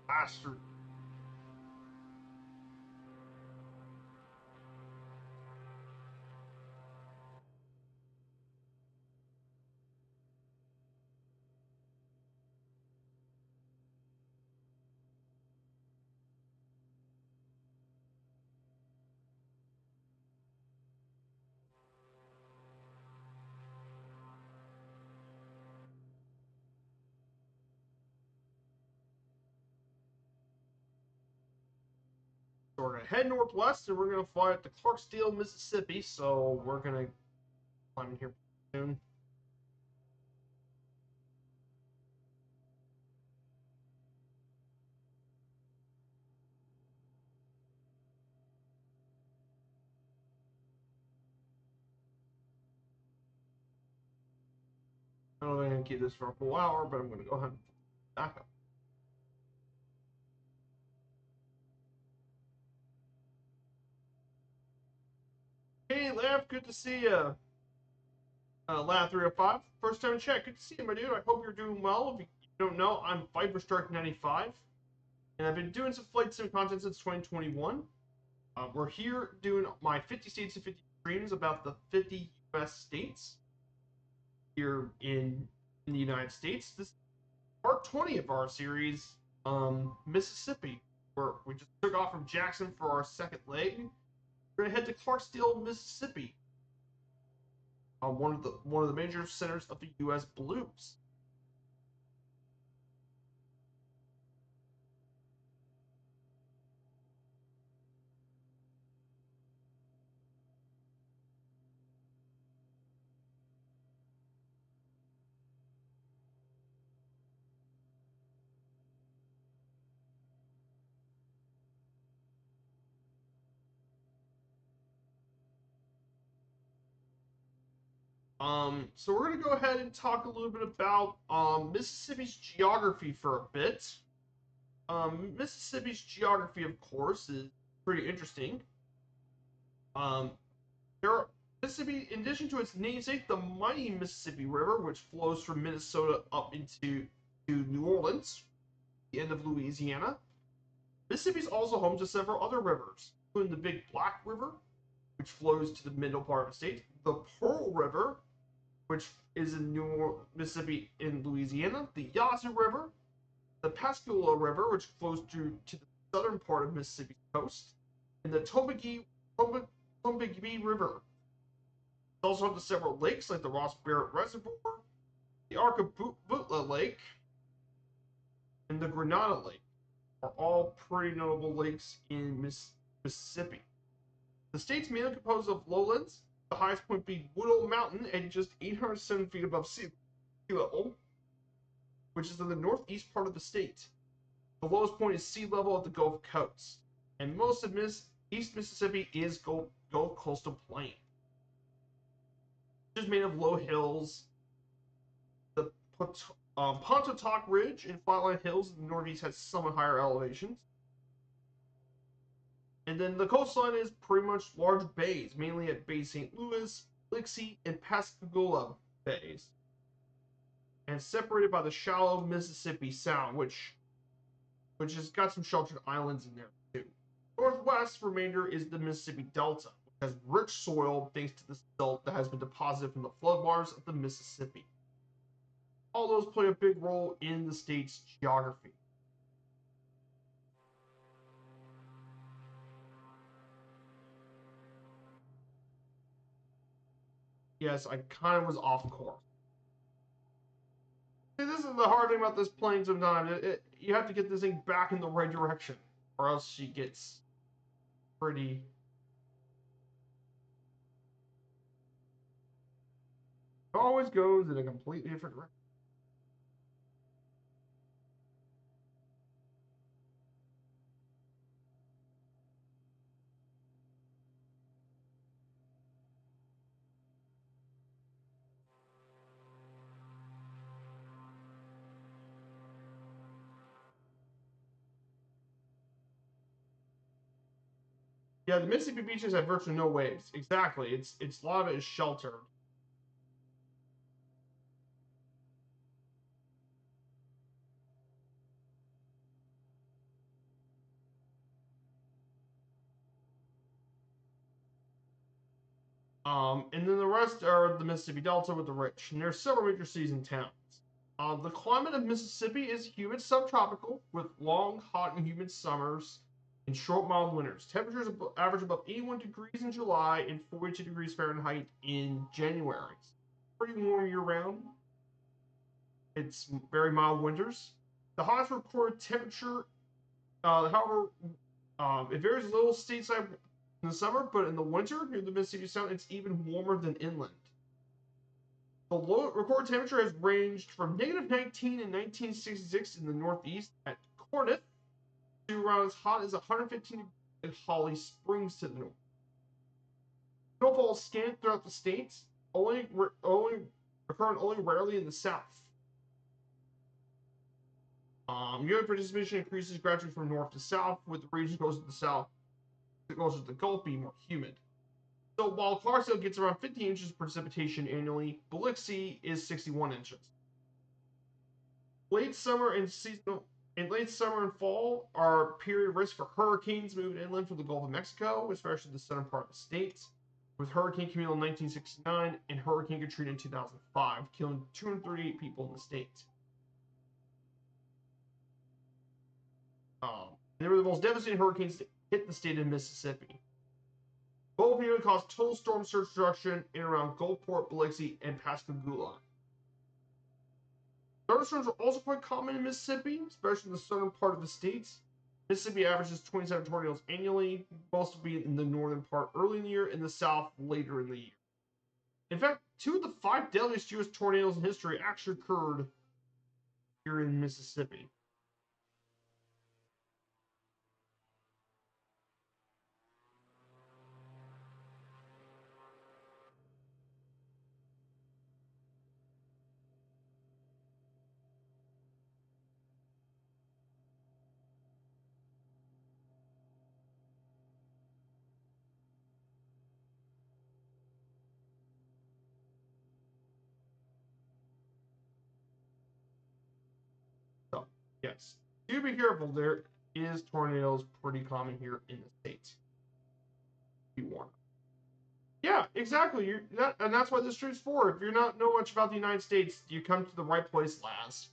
Faster. So we're gonna head northwest and we're gonna fly up to Clarksdale, Mississippi. So we're gonna climb in here soon. I don't think I can keep this for a full hour, but I'm going to go ahead and back up. Hey, Lav, good to see you. Lab 305, first time in chat. Good to see you, my dude. I hope you're doing well. If you don't know, I'm Viperstrike95, and I've been doing some flight sim content since 2021. We're here doing my 50 states and 50 streams about the 50 U.S. states here in the United States. This is part 20 of our series, Mississippi, where we just took off from Jackson for our second leg. We're gonna head to Clarksdale, Mississippi, one of the major centers of the U.S. blues. So we're gonna go ahead and talk a little bit about Mississippi's geography for a bit. Mississippi's geography, of course, is pretty interesting. Um, there are Mississippi, in addition to its namesake, the mighty Mississippi River, which flows from Minnesota up into New Orleans, the end of Louisiana. Mississippi is also home to several other rivers, including the Big Black River, which flows to the middle part of the state, the Pearl River, which is in Mississippi in Louisiana, the Yazoo River, the Pascagoula River, which flows to the southern part of Mississippi's coast, and the Tombigbee River. It's also home to several lakes like the Ross Barrett Reservoir, the Arkabutla Lake, and the Granada Lake are all pretty notable lakes in Mississippi. The state's mainly composed of lowlands, the highest point being Woodall Mountain at just 807 feet above sea level, which is in the northeast part of the state. The lowest point is sea level at the Gulf Coast, and most of East Mississippi is Gulf Coastal Plain, which is made of low hills. The Pontotoc Ridge and Flatland Hills in the northeast has somewhat higher elevations. And then the coastline is pretty much large bays, mainly at Bay St. Louis, Lixie, and Pascagoula bays, and separated by the shallow Mississippi Sound, which has got some sheltered islands in there too. Northwest remainder is the Mississippi Delta, which has rich soil thanks to the silt that has been deposited from the floodwaters of the Mississippi. All those play a big role in the state's geography. Yes, I kind of was off course. See, this is the hard thing about this plane sometimes. You have to get this thing back in the right direction, or else she gets pretty... It always goes in a completely different direction. Yeah, the Mississippi beaches have virtually no waves. Exactly. It's a lot of it is sheltered. And then the rest are the Mississippi Delta with the rich. And there's several major cities and towns. The climate of Mississippi is humid subtropical with long, hot, and humid summers and short, mild winters. Temperatures average above 81 degrees in July and 42 degrees Fahrenheit in January. It's pretty warm year round. It's very mild winters. The highest recorded temperature, however, it varies a little stateside in the summer, but in the winter near the Mississippi Sound, it's even warmer than inland. The low recorded temperature has ranged from -19 in 1966 in the northeast at Corinth to around as hot as 115 in Holly Springs to the north. Snowfall is scant throughout the state, only occurring only rarely in the south. UV participation increases gradually from north to south, with the region closer to the south, closer to the Gulf being more humid. So while Clarksdale gets around 50 inches of precipitation annually, Biloxi is 61 inches. Late summer and fall are period risk for hurricanes moving inland from the Gulf of Mexico, especially the southern part of the state, with Hurricane Camille in 1969 and Hurricane Katrina in 2005, killing 238 people in the state. They were the most devastating hurricanes to hit the state of Mississippi. Both nearly caused total storm surge destruction in around Gulfport, Biloxi, and Pascagoula. Thunderstorms are also quite common in Mississippi, especially in the southern part of the state. Mississippi averages 27 tornadoes annually, most will be in the northern part early in the year, and the south later in the year. In fact, 2 of the 5 deadliest U.S. tornadoes in history actually occurred here in Mississippi. So, yes, do be careful. There is tornadoes pretty common here in the States. Be warned. Yeah, exactly. And that's why this stream's for. If you're not know much about the United States, you come to the right place last.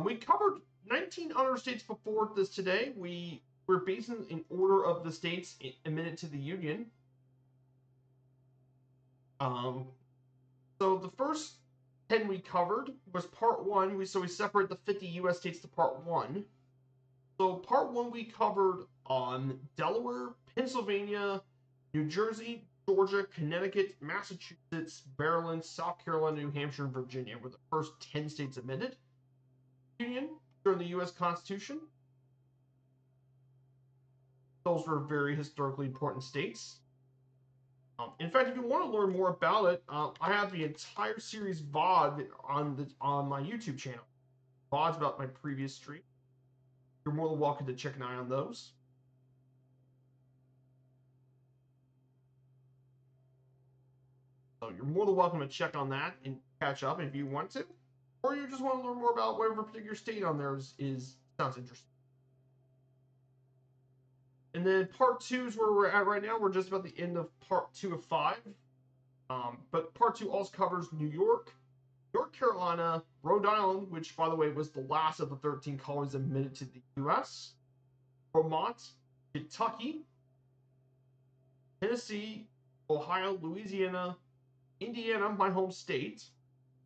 We covered 19 other states before this today. We're basing in order of the states admitted to the Union. So the first 10 we covered was part 1. We separate the 50 U.S. states to part 1. So part 1 we covered on Delaware, Pennsylvania, New Jersey, Georgia, Connecticut, Massachusetts, Maryland, South Carolina, New Hampshire, and Virginia were the first 10 states admitted to the Union during the U.S. Constitution. Those were very historically important states. In fact, if you want to learn more about it, I have the entire series VOD on my YouTube channel. VODs about my previous stream. You're more than welcome to check an eye on those. So you're more than welcome to check on that and catch up if you want to, or you just want to learn more about whatever particular state on there sounds interesting. And then part 2 is where we're at right now. We're just about the end of part 2 of 5. But part 2 also covers New York, North Carolina, Rhode Island, which, by the way, was the last of the 13 colonies admitted to the U.S., Vermont, Kentucky, Tennessee, Ohio, Louisiana, Indiana, my home state.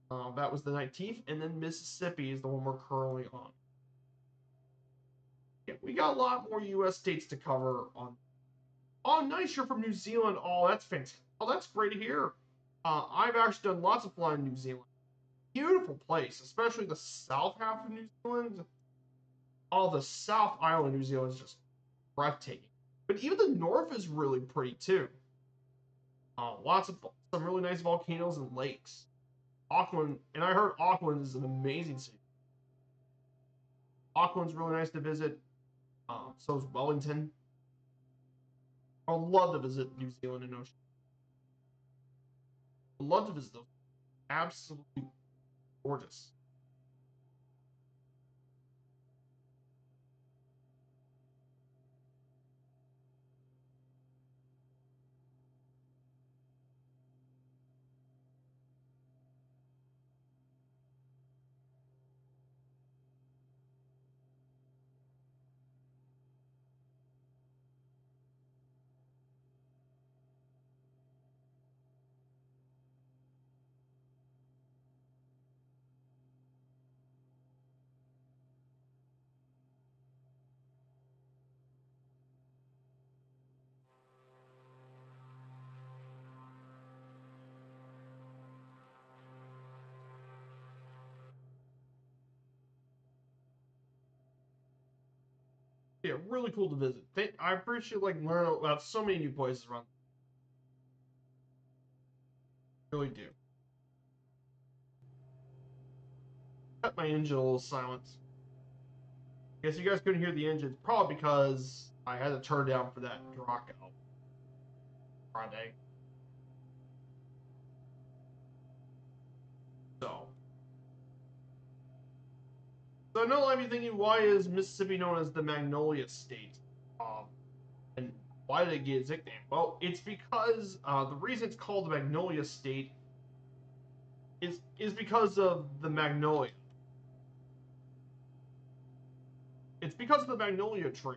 That was the 19th. And then Mississippi is the one we're currently on. Yeah, we got a lot more U.S. states to cover on. Oh, nice. You're from New Zealand. Oh, that's fantastic. Oh, that's great to hear. I've actually done lots of flying in New Zealand. Beautiful place, especially the south half of New Zealand. Oh, the South Island of New Zealand is just breathtaking. But even the north is really pretty too. Lots of some really nice volcanoes and lakes. Auckland, and I heard Auckland is an amazing city. Auckland's really nice to visit. So is Wellington. I would love to visit New Zealand and Oceania. I'd love to visit those. Absolutely gorgeous. Yeah, really cool to visit. I appreciate learning about so many new places around. Really do. Cut my engine a little silent. I guess you guys couldn't hear the engine. It's probably because I had to turn down for that drop out Friday. So I know I might be thinking, why is Mississippi known as the Magnolia State? And why did it get its nickname? Well, it's because the reason it's called the Magnolia State is because of the magnolia. It's because of the magnolia tree.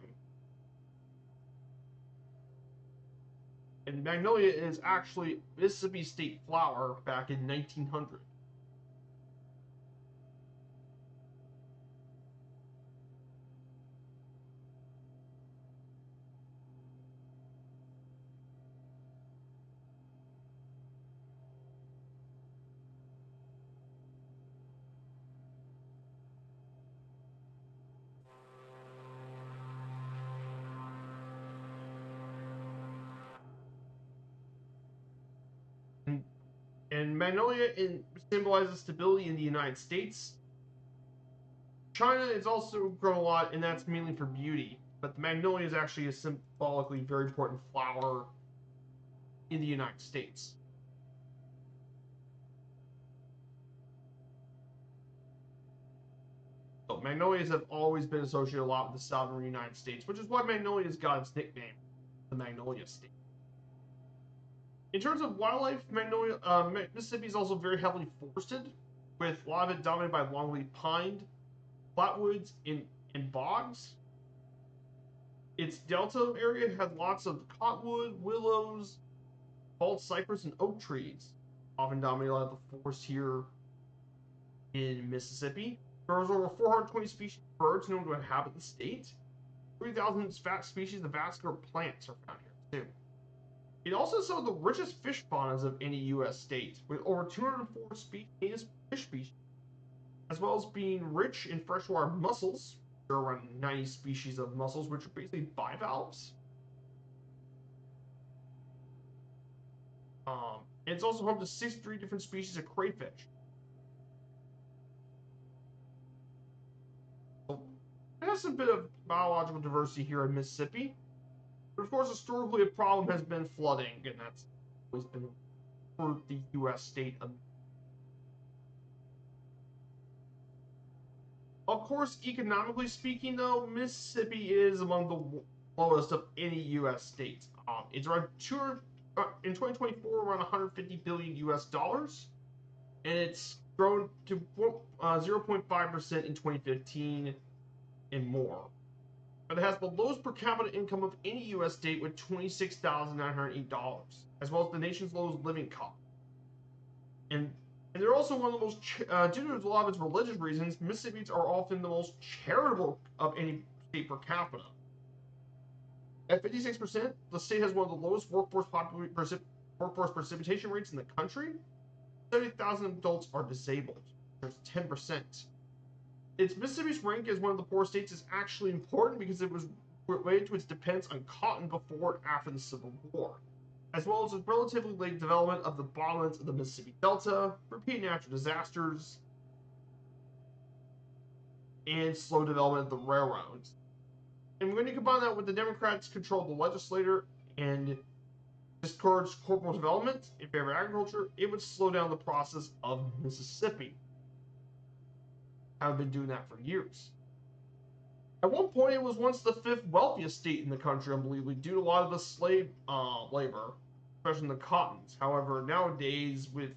And magnolia is actually Mississippi state flower back in 1900. And magnolia symbolizes stability in the United States. China is also grown a lot, and that's mainly for beauty. But the magnolia is actually a symbolically very important flower in the United States. So magnolias have always been associated a lot with the southern United States, which is why magnolia's got its nickname, the Magnolia State. In terms of wildlife, Mississippi is also very heavily forested, with a lot of it dominated by longleaf pine, flatwoods, and bogs. Its delta area has lots of cottonwood, willows, bald cypress, and oak trees, often dominate a lot of the forest here in Mississippi. There's over 420 species of birds known to inhabit the state. 3,000 species of vascular plants are found here, too. It also has some of the richest fish faunas of any U.S. state, with over 204 native fish species, as well as being rich in freshwater mussels. There are around 90 species of mussels, which are basically bivalves. It's also home to 63 different species of crayfish. So it has a bit of biological diversity here in Mississippi. But of course, historically, a problem has been flooding, and that's always been for the U.S. state of. Of course, economically speaking, though, Mississippi is among the lowest of any U.S. state. It's around in 2024 around 150 billion U.S. dollars, and it's grown to 0.5% in 2015 and more. But it has the lowest per capita income of any U.S. state with $26,908, as well as the nation's lowest living cost. And they're also one of the most, due to a lot of its religious reasons, Mississippi's are often the most charitable of any state per capita. At 56%, the state has one of the lowest workforce precipitation rates in the country. 70,000 adults are disabled. There's 10%. Mississippi's rank as one of the poor states is actually important because it was related to its dependence on cotton before and after the Civil War, as well as its relatively late development of the bottomlands of the Mississippi Delta, repeated natural disasters, and slow development of the railroads. And when you combine that with the Democrats control the legislature and discourage corporate development in favor of agriculture, it would slow down the process of Mississippi. I've been doing that for years. At one point, it was once the fifth wealthiest state in the country, unbelievably, due to a lot of the slave labor, especially in the cottons. However, nowadays, with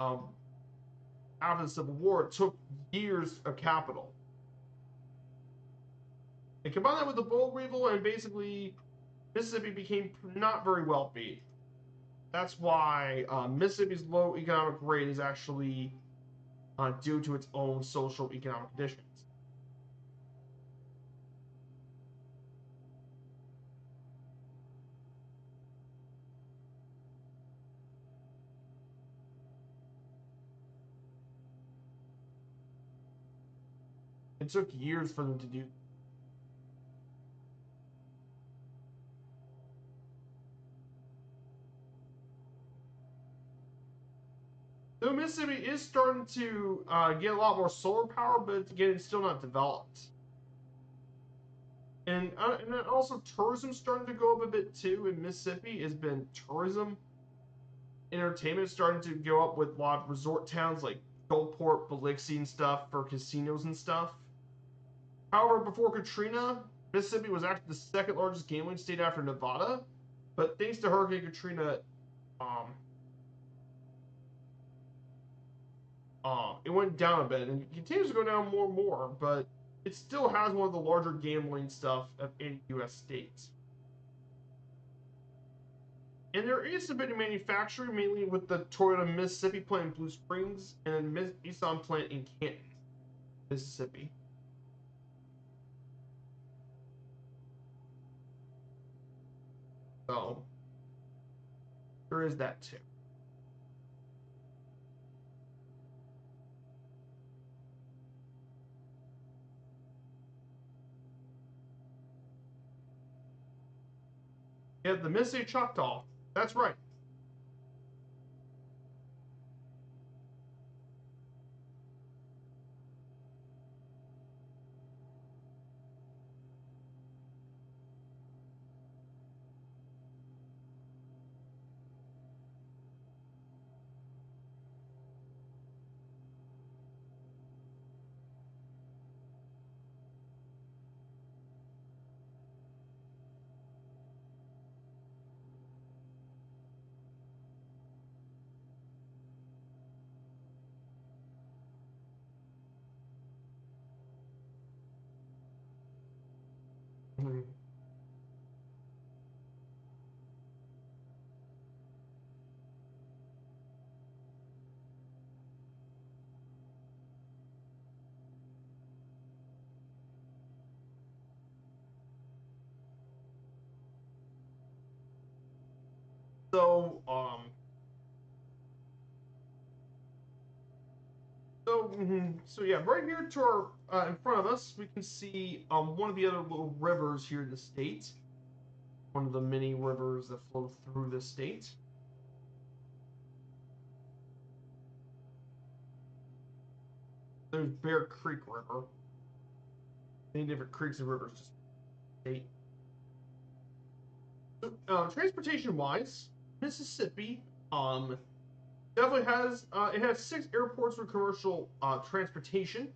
after the Civil War, it took years of capital. And combine that with the boll weevil, and basically, Mississippi became not very wealthy. That's why Mississippi's low economic rate is actually due to its own social economic conditions. It took years for them to do. Though Mississippi is starting to get a lot more solar power, but again, it's still not developed. And also tourism's starting to go up a bit too in Mississippi. Has been tourism, entertainment starting to go up with a lot of resort towns like Gulfport, Biloxi, and stuff for casinos and stuff. However, before Katrina, Mississippi was actually the second largest gambling state after Nevada. But thanks to Hurricane Katrina, um, it went down a bit and it continues to go down more and more. But it still has one of the larger gambling stuff of any U.S. states. And there is a bit of manufacturing, mainly with the Toyota Mississippi plant in Blue Springs and Nissan plant in Canton, Mississippi. So there is that too. Yeah, the Mississippi Choctaw. That's right. Mm-hmm. So, so yeah, right here to our in front of us, we can see one of the other little rivers here in the state. One of the many rivers that flow through the state. There's Bear Creek River. Many different creeks and rivers, just state. Transportation wise, Mississippi definitely has it has 6 airports for commercial transportation.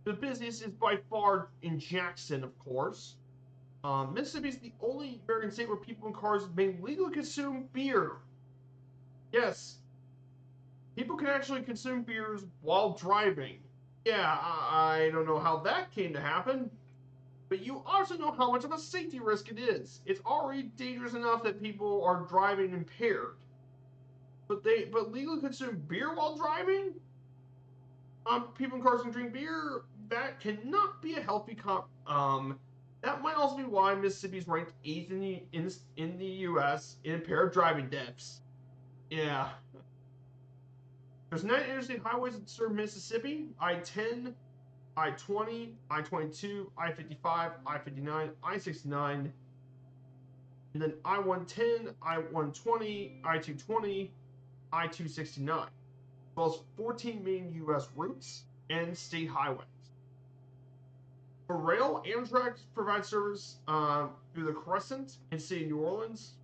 The busiest is by far in Jackson, of course. Mississippi is the only American state where people in cars may legally consume beer. Yes, people can actually consume beers while driving. Yeah, I don't know how that came to happen, but you also know how much of a safety risk it is. It's already dangerous enough that people are driving impaired. But legally consume beer while driving? People in cars can drink beer. That cannot be a healthy comp. That might also be why Mississippi is ranked 8th in the U.S. in impaired driving deaths. Yeah. There's 9 interstate highways that serve Mississippi: I-10, I-20, I-22, I-55, I-59, I-69, and then I-110, I-120, I-220, I-269, as well as 14 main U.S. routes and state highways. For rail, Amtrak provides service through the Crescent in city New Orleans.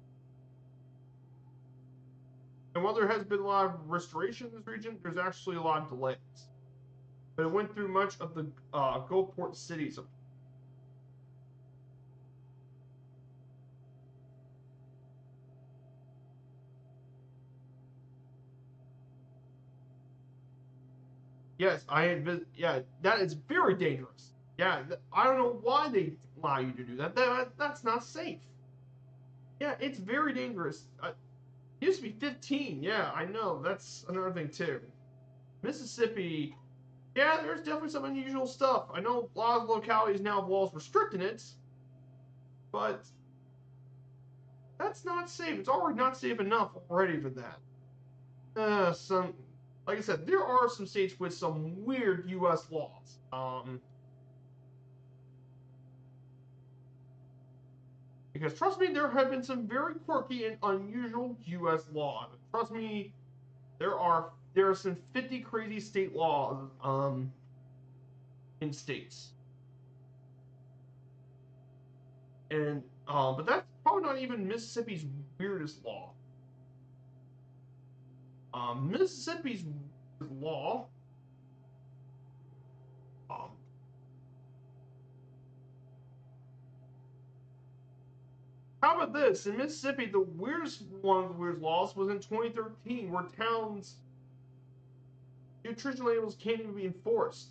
And while there has been a lot of restoration in this region, there's actually a lot of delays. But it went through much of the Gulfport cities. Yes, I had. Yeah, that is very dangerous. Yeah, I don't know why they allow you to do that. That's not safe. Yeah, it's very dangerous. It used to be 15. Yeah, I know. That's another thing too. Mississippi. Yeah, there's definitely some unusual stuff. I know a lot of localities now have laws restricting it, but that's not safe. It's already not safe enough already for that. Some, like I said, there are some states with some weird U.S. laws. Because trust me, there have been some very quirky and unusual U.S. laws. Trust me, There are some 50 crazy state laws in states, and but that's probably not even Mississippi's weirdest law. Mississippi's law. Um, how about this? In Mississippi, the weirdest one of the weirdest laws was in 2013, where towns nutrition labels can't even be enforced.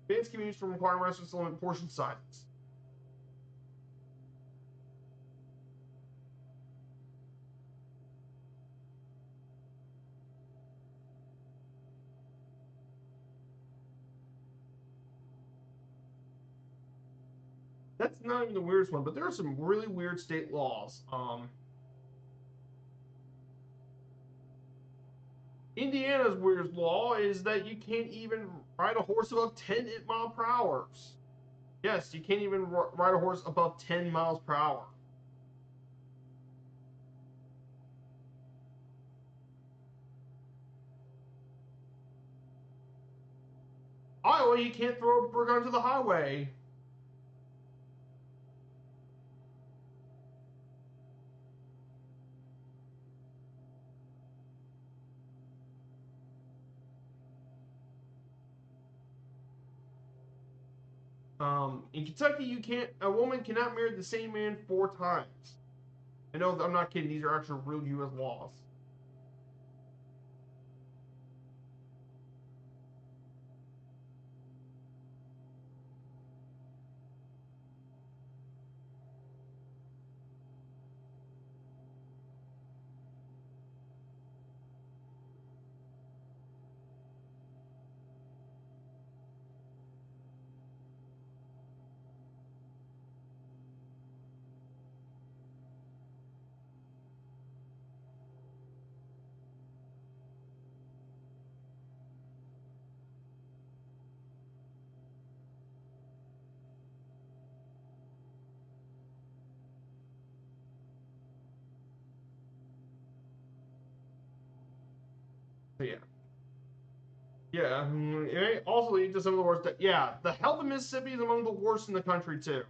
Bans can be used for requiring restaurants to limit portion sizes. That's not even the weirdest one, but there are some really weird state laws. Indiana's weirdest law is that you can't even ride a horse above 10 mile per hour. Yes, you can't even ride a horse above 10 miles per hour. Iowa, you can't throw a brick onto the highway. In Kentucky, a woman cannot marry the same man 4 times. I know, I'm not kidding. These are actual real U.S. laws. So yeah. Yeah, it may also lead to some of the worst. Yeah, the health of Mississippi is among the worst in the country too.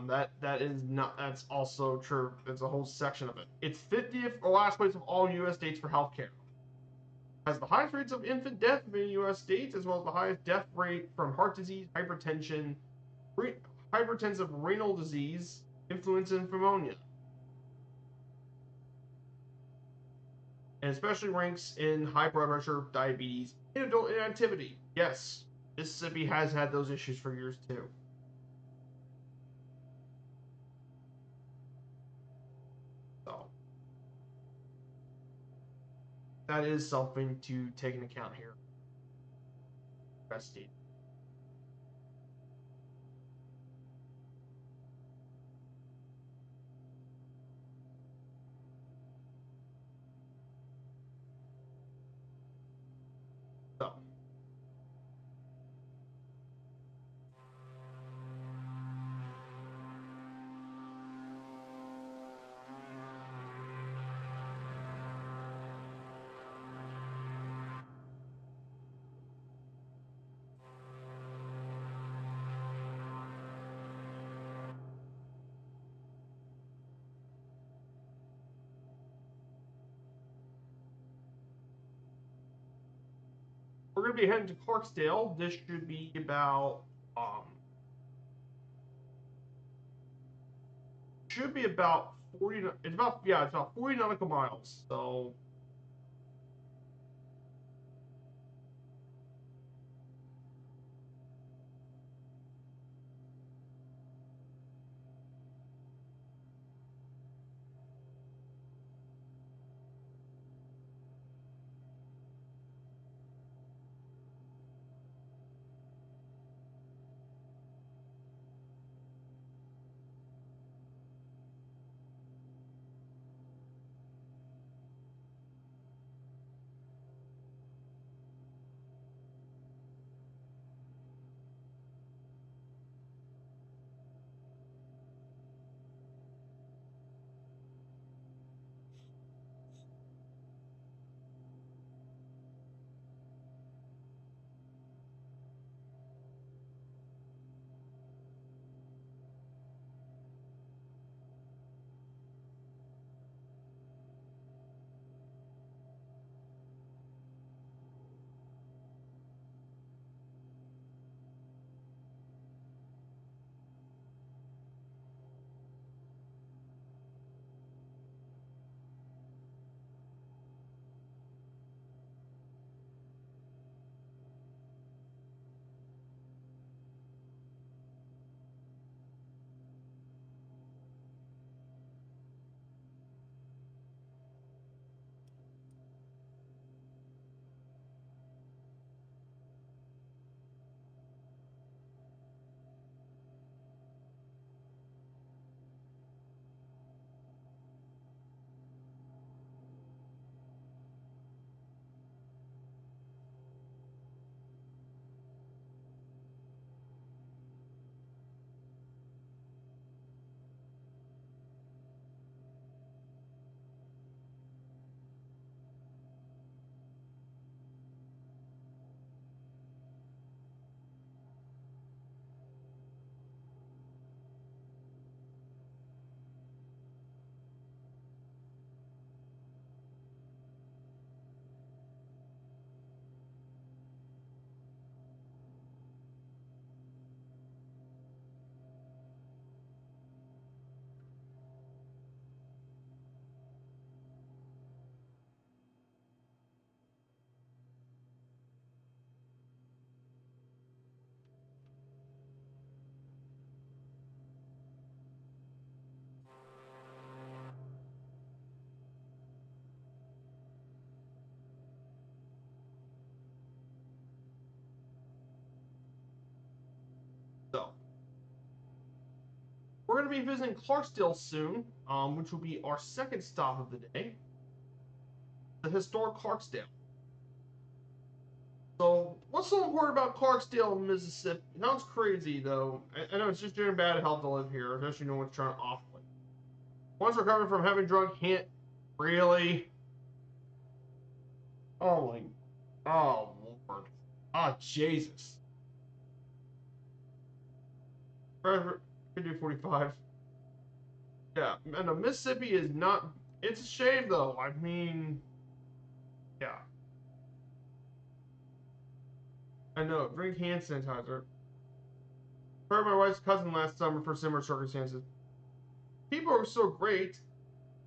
That is not. That's also true. There's a whole section of it. It's 50th or last place of all U.S. states for healthcare. Has the highest rates of infant death in U.S. states, as well as the highest death rate from heart disease, hypertension, hypertensive renal disease, influenza, and pneumonia, and especially ranks in high blood pressure, diabetes, and adult inactivity. Yes, Mississippi has had those issues for years too. So that is something to take into account here. State. So we're gonna be heading to Clarksdale. This um should be about 40. It's about 40 nautical miles. So we're going to be visiting Clarksdale soon, which will be our second stop of the day. The historic Clarksdale. So, what's so important about Clarksdale, Mississippi? Sounds crazy, though. I know it's just doing bad health to live here, especially no one's trying to off it. Once recovering from having drunk hint, really? Oh my, oh Lord, oh Jesus. 45. Yeah, and Mississippi is not. It's a shame, though. I mean, yeah. I know. Drink hand sanitizer. Heard my wife's cousin last summer for similar circumstances. People are so great.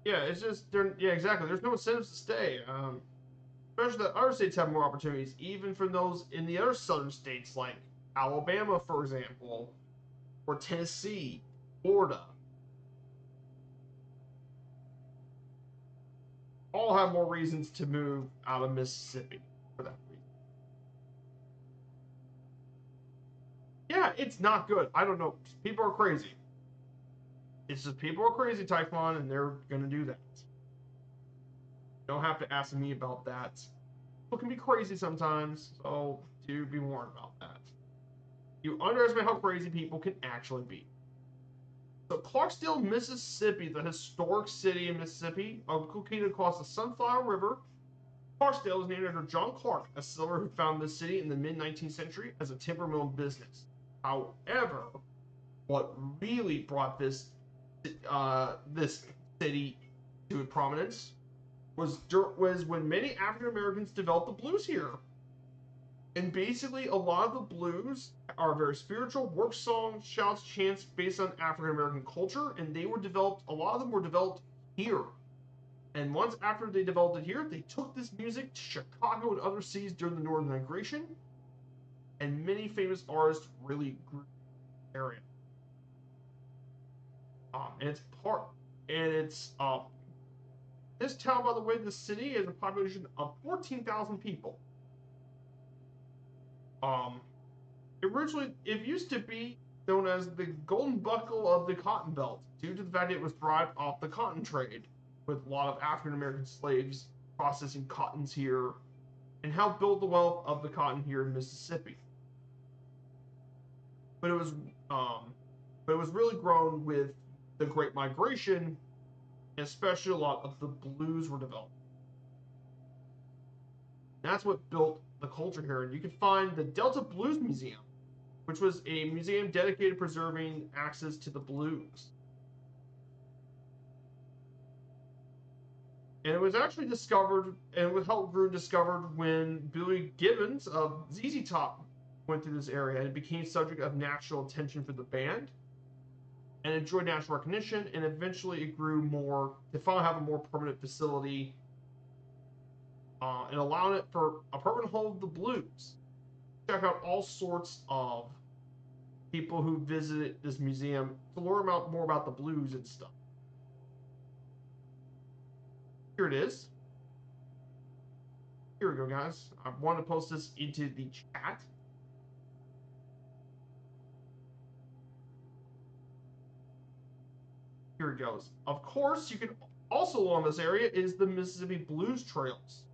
Yeah, it's just they're yeah exactly. There's no incentives to stay. Especially that other states have more opportunities, even for those in the other southern states like Alabama, for example, or Tennessee, Florida. All have more reasons to move out of Mississippi for that reason. Yeah, it's not good. I don't know. People are crazy. It's just people are crazy, Typhon, and they're gonna do that. You don't have to ask me about that. People can be crazy sometimes, so do be warned about that. You underestimate how crazy people can actually be. So Clarksdale, Mississippi, the historic city in Mississippi, located across the Sunflower River. Clarksdale is named after John Clark, a settler who founded the city in the mid-19th century as a timber mill business. However, what really brought this city to prominence was when many African Americans developed the blues here. And basically, a lot of the blues are very spiritual, work songs, shouts, chants based on African American culture, and they were developed. A lot of them were developed here. And once after they developed it here, they took this music to Chicago and other cities during the Northern Migration, and many famous artists really grew in the area. And it's part, and it's this town, by the way, the city has a population of 14,000 people. Originally, it used to be known as the Golden Buckle of the Cotton Belt, due to the fact it was thrived off the cotton trade, with a lot of African American slaves processing cottons here, and helped build the wealth of the cotton here in Mississippi. But it was, really grown with the Great Migration, and especially a lot of the blues were developed. That's what built the culture here, and you can find the Delta Blues Museum, which was a museum dedicated to preserving access to the blues. And it was actually discovered, and it was helped grew discovered when Billy Gibbons of ZZ Top went through this area, and it became subject of national attention for the band, and enjoyed national recognition, and eventually it grew more to finally have a more permanent facility, and allowing it for a permanent home of the blues. Check out all sorts of people who visited this museum to learn more about the blues and stuff. Here it is. Here we go, guys. I want to post this into the chat. Here it goes. Of course, you can also along this area is the Mississippi Blues Trails.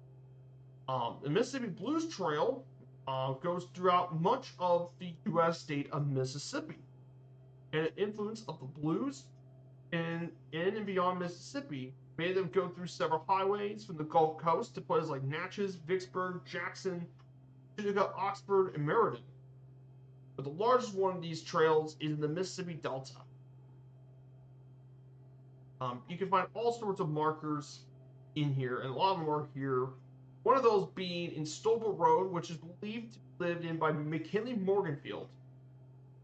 The Mississippi Blues Trail goes throughout much of the U.S. state of Mississippi, and the influence of the blues in and beyond Mississippi made them go through several highways from the Gulf Coast to places like Natchez, Vicksburg, Jackson, Tunica, Oxford, and Meriden. But the largest one of these trails is in the Mississippi Delta. You can find all sorts of markers in here, and a lot of them are here. One of those being in Stovall Road, which is believed to be lived in by McKinley Morganfield,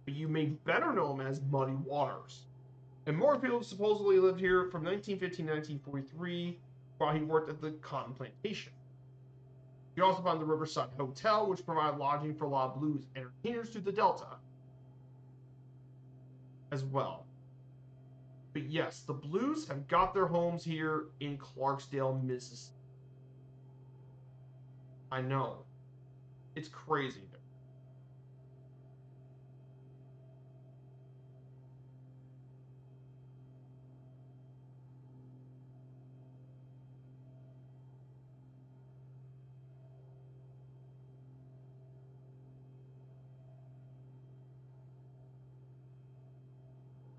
but you may better know him as Muddy Waters. And Morganfield supposedly lived here from 1915 to 1943 while he worked at the cotton plantation. You also find the Riverside Hotel, which provided lodging for a lot of blues entertainers through the Delta as well. But yes, the blues have got their homes here in Clarksdale, Mississippi. I know. It's crazy.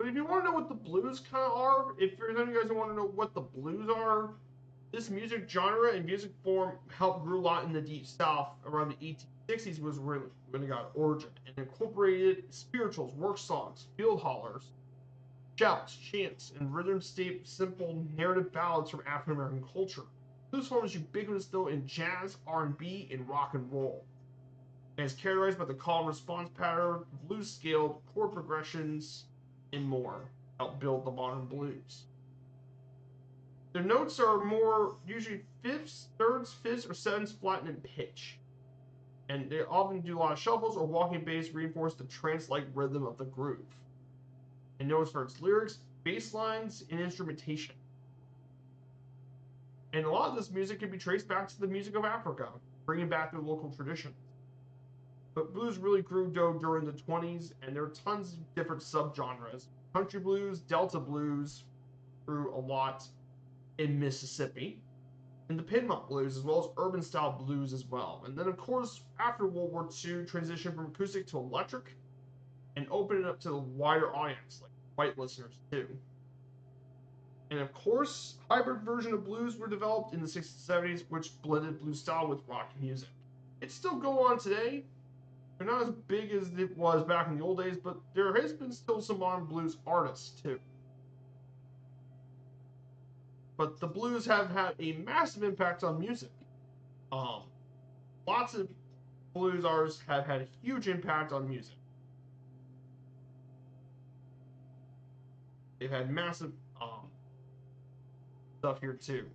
But if you want to know what the blues kind of are, if there's any of you guys who want to know what the blues are, this music genre and music form helped grow a lot in the Deep South around the 1860s was when it got origin and incorporated spirituals, work songs, field hollers, shouts, chants, and rhythm-shaped simple narrative ballads from African American culture. Blues form is ubiquitous though in jazz, R&B, and rock and roll. And is characterized by the call and response pattern, blues scaled, chord progressions, and more. Help build the modern blues. Their notes are more usually fifths, thirds, fifths, or sevenths flattened in pitch. And they often do a lot of shuffles or walking bass reinforce the trance-like rhythm of the groove. And notes for its lyrics, bass lines, and instrumentation. And a lot of this music can be traced back to the music of Africa, bringing back their local traditions. But blues really grew during the 20s, and there are tons of different subgenres. Country blues, Delta blues grew a lot in Mississippi, and the Piedmont blues, as well as urban style blues as well. And then, of course, after World War II, transitioned from acoustic to electric, and opened it up to the wider audience, like white listeners too. And of course, hybrid version of blues were developed in the 60s and 70s, which blended blues style with rock music. It still go on today. They're not as big as it was back in the old days, but there has been still some modern blues artists too. But the blues have had a massive impact on music. Lots of blues artists have had a huge impact on music. They've had massive stuff here too.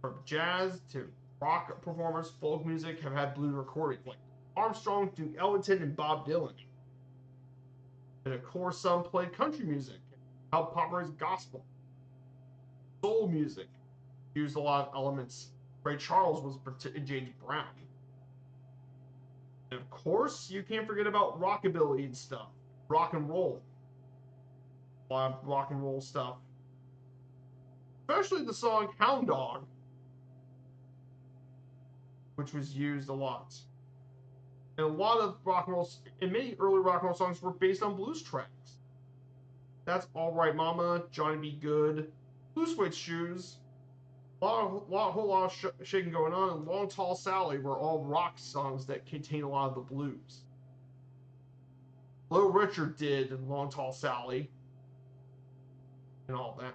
From jazz to rock performers, folk music have had blues recordings like Armstrong, Duke Ellington, and Bob Dylan. And of course, some played country music, helped popularize gospel. Soul music used a lot of elements. Ray Charles was James Brown. And of course, you can't forget about rockabilly and stuff. Rock and roll. A lot of rock and roll stuff. Especially the song Hound Dog, which was used a lot. And a lot of rock and roll, and many early rock and roll songs were based on blues tracks. That's All Right Mama, Johnny B. Good, Blue Suede Shoes, a whole lot of shaking going on, and Long Tall Sally were all rock songs that contain a lot of the blues. Little Richard did Long Tall Sally, and all that.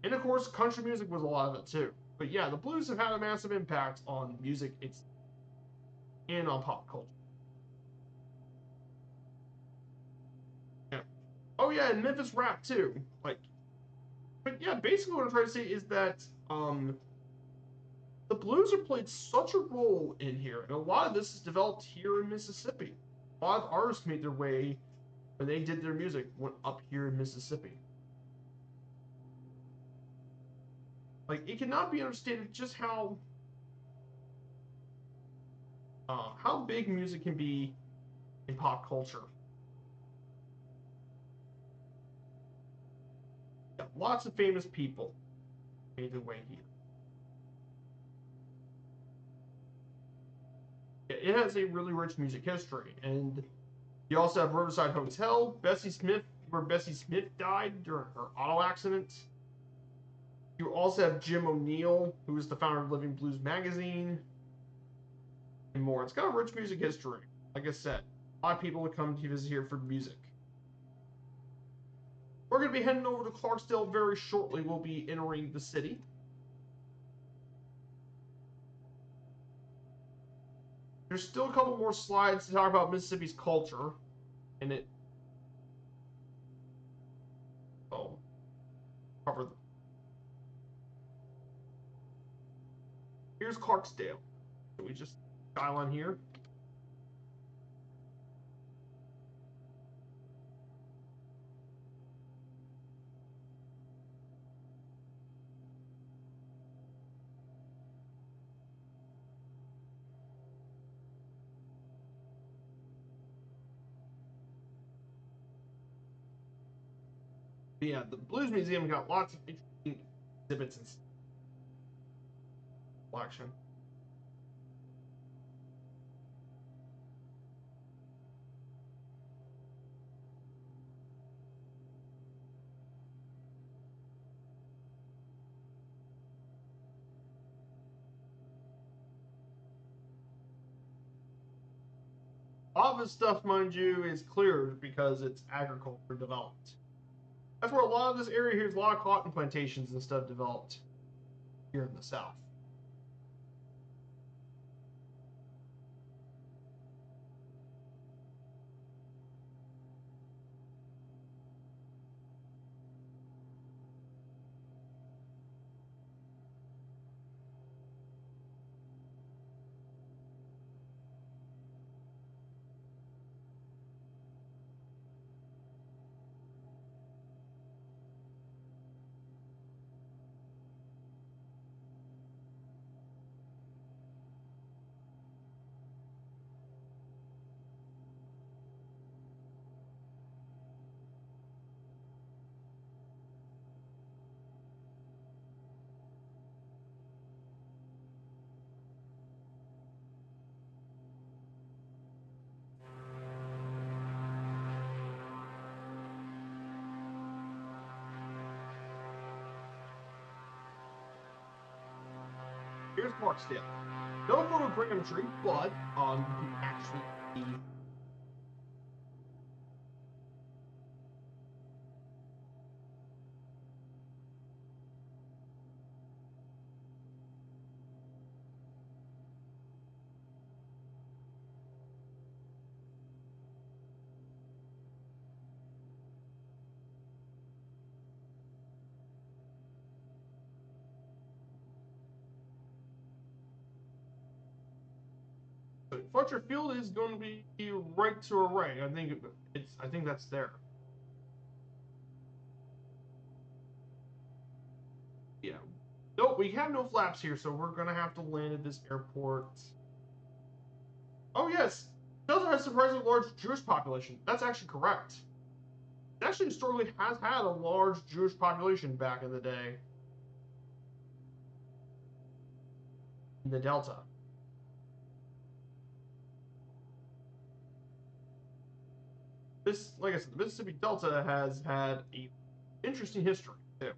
And of course, country music was a lot of it too. But yeah, the blues have had a massive impact on music and on pop culture. Yeah. Oh yeah, and Memphis rap too. But yeah, basically what I'm trying to say is that the blues have played such a role in here, and a lot of this is developed here in Mississippi. A lot of artists made their way when they did their music went up here in Mississippi. Like it cannot be understated just how big music can be in pop culture. Yeah, lots of famous people made their way here. Yeah, it has a really rich music history, and you also have Riverside Hotel, Bessie Smith, where Bessie Smith died during her auto accident. You also have Jim O'Neill, who was the founder of Living Blues magazine, and more. It's got a rich music history. Like I said, a lot of people come to visit here for music. We're going to be heading over to Clarksdale very shortly. We'll be entering the city. There's still a couple more slides to talk about Mississippi's culture, and it. Oh, cover the. Here's Clarksdale. So we just dial on here. But yeah, the Blues Museum got lots of interesting exhibits and collection. lot of this stuff, mind you, is cleared because it's agriculture developed. That's where a lot of this area here is a lot of cotton plantations and stuff developed here in the South. Here's Clarksdale. No photogrammetry, but you can actually see. Fletcher Field is going to be right to our right. I think that's there. Yeah. Nope, we have no flaps here, so we're gonna have to land at this airport. Oh yes, Delta has a surprisingly large Jewish population. That's actually correct. It actually historically has had a large Jewish population back in the day in the Delta. This, like I said, the Mississippi Delta has had a interesting history too.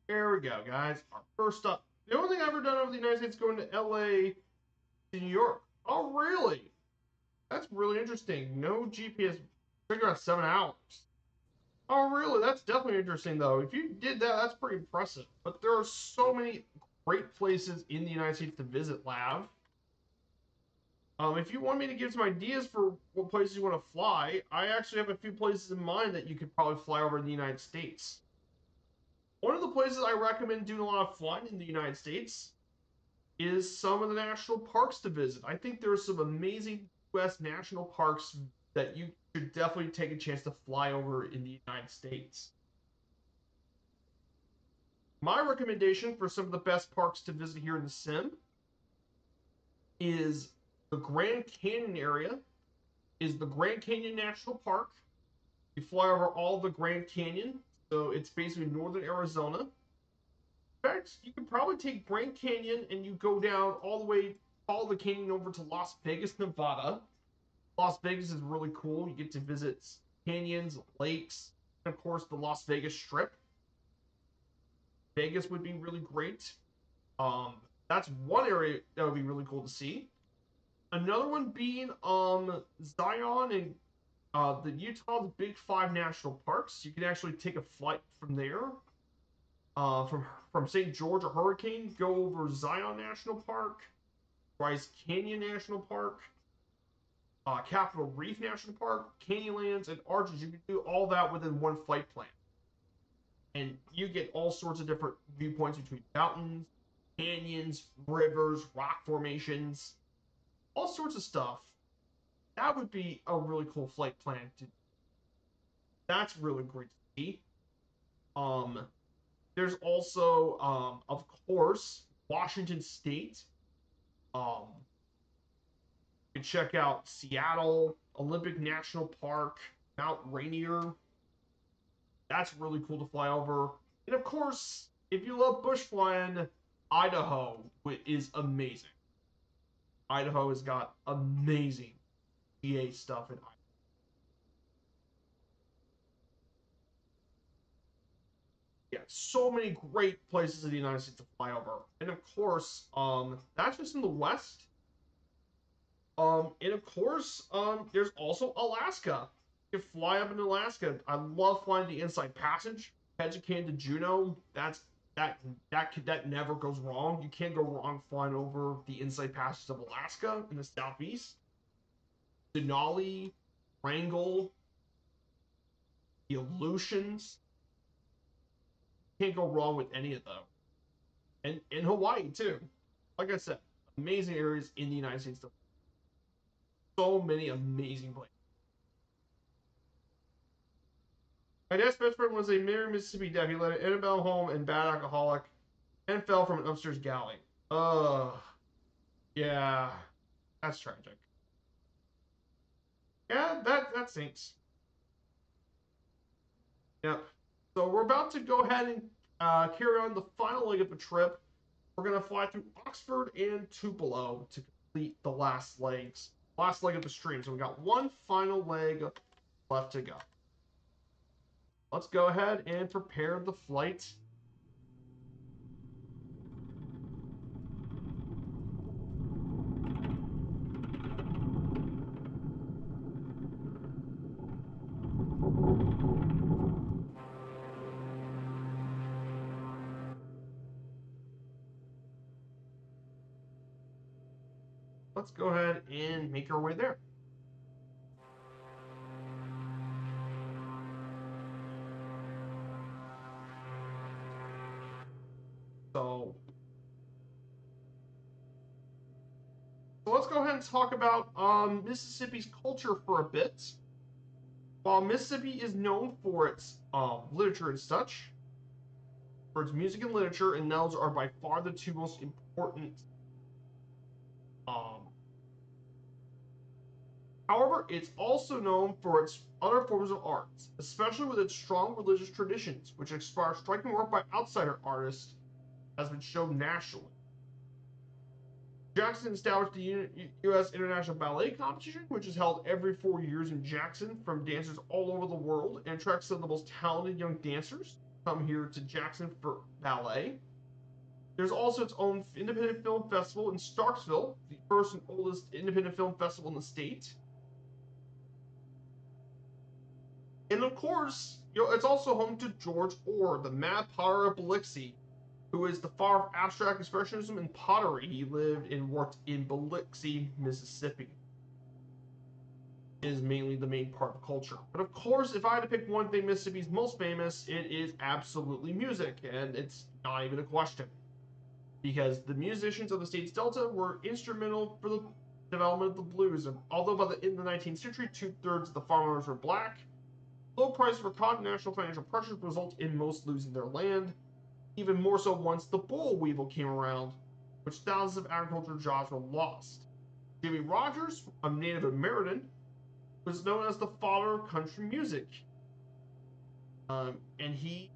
There we go, guys. Our first up. The only thing I've ever done over the United States going to LA to New York. Oh, really? That's really interesting. No GPS. Figure out 7 hours. Oh, really? That's definitely interesting, though. If you did that, that's pretty impressive. But there are so many great places in the United States to visit, Lav. If you want me to give some ideas for what places you want to fly, I actually have a few places in mind that you could probably fly over in the United States. One of the places I recommend doing a lot of flying in the United States is some of the national parks to visit. I think there are some amazing U.S. national parks that you should definitely take a chance to fly over in the United States. My recommendation for some of the best parks to visit here in the Sim is the Grand Canyon area, is the Grand Canyon National Park. You fly over all the Grand Canyon, so it's basically northern Arizona. In fact, you could probably take Grand Canyon and you go down all the way, follow the canyon over to Las Vegas, Nevada. Las Vegas is really cool. You get to visit canyons, lakes, and of course the Las Vegas Strip. Vegas would be really great. Um, that's one area that would be really cool to see. Another one being Zion and the Utah's Big Five national parks. You can actually take a flight from there, from St. George or Hurricane, go over Zion National Park, Bryce Canyon National Park, Capitol Reef National Park, Canyonlands, and Arches. You can do all that within one flight plan, and you get all sorts of different viewpoints between mountains, canyons, rivers, rock formations, all sorts of stuff. That would be a really cool flight plan. That's really great to see. Um, there's also, of course, Washington State. Um, you can check out Seattle, Olympic National Park, Mount Rainier. That's really cool to fly over. And of course, if you love bush flying, Idaho is amazing. Idaho has got amazing GA stuff in Idaho. Yeah, so many great places in the United States to fly over. And of course, that's just in the West. And of course, there's also Alaska. You can fly up in Alaska. I love flying the Inside Passage, KHEZ-KHKS to Juneau. That never goes wrong. You can't go wrong flying over the Inside Passage of Alaska in the southeast. Denali, Wrangell, the Aleutians. Can't go wrong with any of them. And in Hawaii too. Like I said, amazing areas in the United States. So many amazing places. My dad's best friend was a Mary, Mississippi dad. He led an Annabelle home and bad alcoholic and fell from an upstairs galley. Ugh. Yeah. That's tragic. Yeah, that sinks. Yep. So we're about to go ahead and carry on the final leg of the trip. We're going to fly through Oxford and Tupelo to complete the last leg of the stream. So we got one final leg left to go. Let's go ahead and prepare the flight. Let's go ahead and make our way there. So let's go ahead and talk about Mississippi's culture for a bit. While Mississippi is known for its literature and such, for its music and literature, and those are by far the two most important. Um, However, it's also known for its other forms of art, especially with its strong religious traditions, which inspire striking work by outsider artists, has been shown nationally. Jackson established the U.S. International Ballet Competition, which is held every 4 years in Jackson from dancers all over the world and attracts some of the most talented young dancers come here to Jackson for ballet. There's also its own independent film festival in Starksville, the first and oldest independent film festival in the state. And of course, it's also home to George Orr, the mad potter of Biloxi, who is the father of abstract expressionism and pottery. He lived and worked in Biloxi, Mississippi. It is mainly the main part of culture. But of course, if I had to pick one thing Mississippi's most famous, it is absolutely music, and it's not even a question. Because the musicians of the state's Delta were instrumental for the development of the blues. And although in the 19th century, 2/3 of the farmers were black, low prices for cotton, national financial pressures result in most losing their land. Even more so once the boll weevil came around, which thousands of agricultural jobs were lost. Jimmy Rogers, a Native American, was known as the father of country music. And he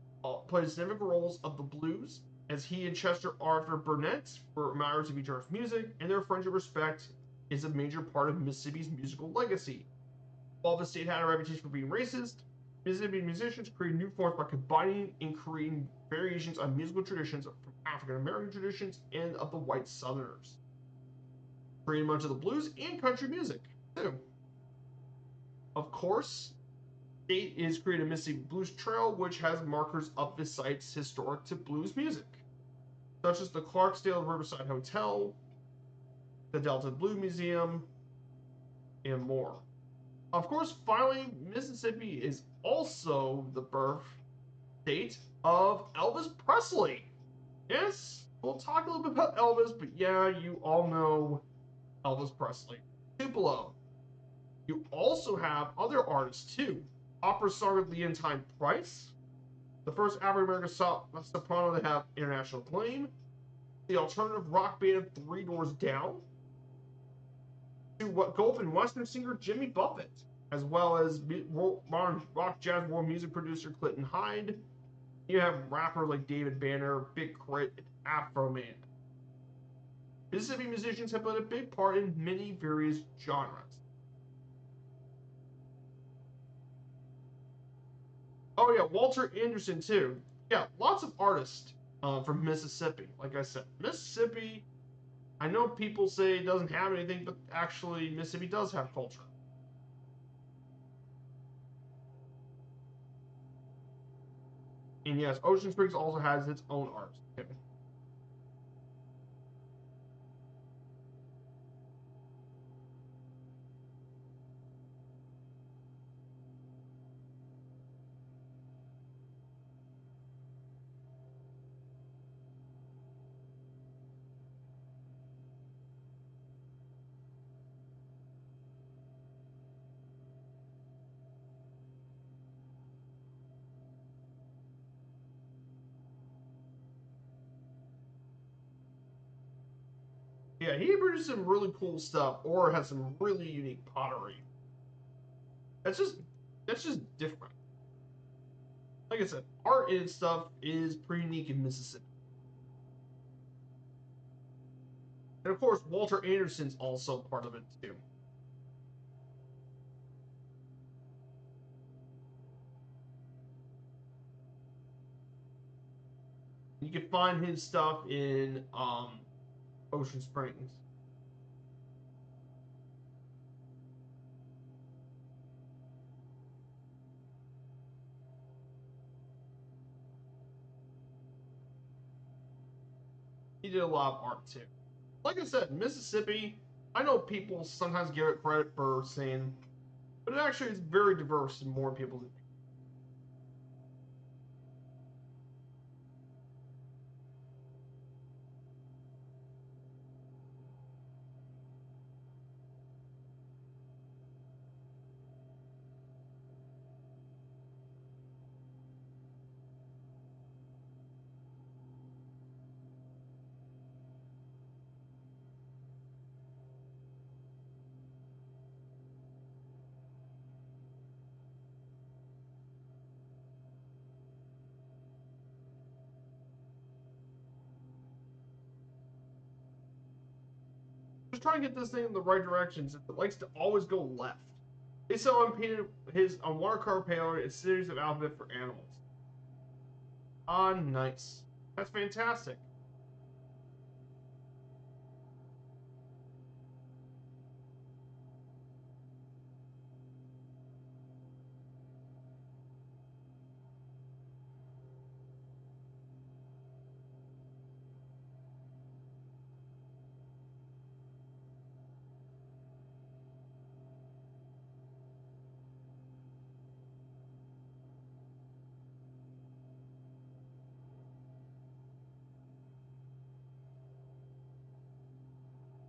played significant roles of the blues, as he and Chester Arthur Burnett were married to each other's music, and their friendship respect is a major part of Mississippi's musical legacy. While the state had a reputation for being racist, Mississippi musicians created new forms by combining and creating variations on musical traditions from African American traditions and of the white Southerners, creating much of the blues and country music too. Of course, state is created a Mississippi Blues Trail, which has markers of the sites historic to blues music, such as the Clarksdale Riverside Hotel, the Delta Blues Museum, and more. Of course, finally, Mississippi is also the birth state of Elvis Presley. Yes, we'll talk a little bit about Elvis, but yeah, you all know Elvis Presley. Tupelo. You also have other artists too. Opera singer Leontine Price, the first African American soprano to have international acclaim. The alternative rock band Three Doors Down. To what Gulf and Western singer Jimmy Buffett, as well as modern rock jazz world music producer Clinton Hyde. You have rappers like David Banner, Big Crit, and Afro Man. Mississippi musicians have played a big part in many various genres. Oh yeah, Walter Anderson too. Yeah, lots of artists from Mississippi. Like I said, Mississippi. I know people say it doesn't have anything, but actually Mississippi does have culture. And yes, Ocean Springs also has its own artists. Yeah, he produced some really cool stuff, or has some really unique pottery. That's just that's just different. Like I said, art and stuff is pretty unique in Mississippi. And of course, Walter Anderson's also part of it too. You can find his stuff in Ocean Springs. He did a lot of art too. Like I said, Mississippi, I know people sometimes give it credit for saying, but it actually is very diverse in more people. Just trying to get this thing in the right directions. It likes to always go left. They saw him painted his on watercolor paper a series of alphabet for animals. Ah, nice. That's fantastic.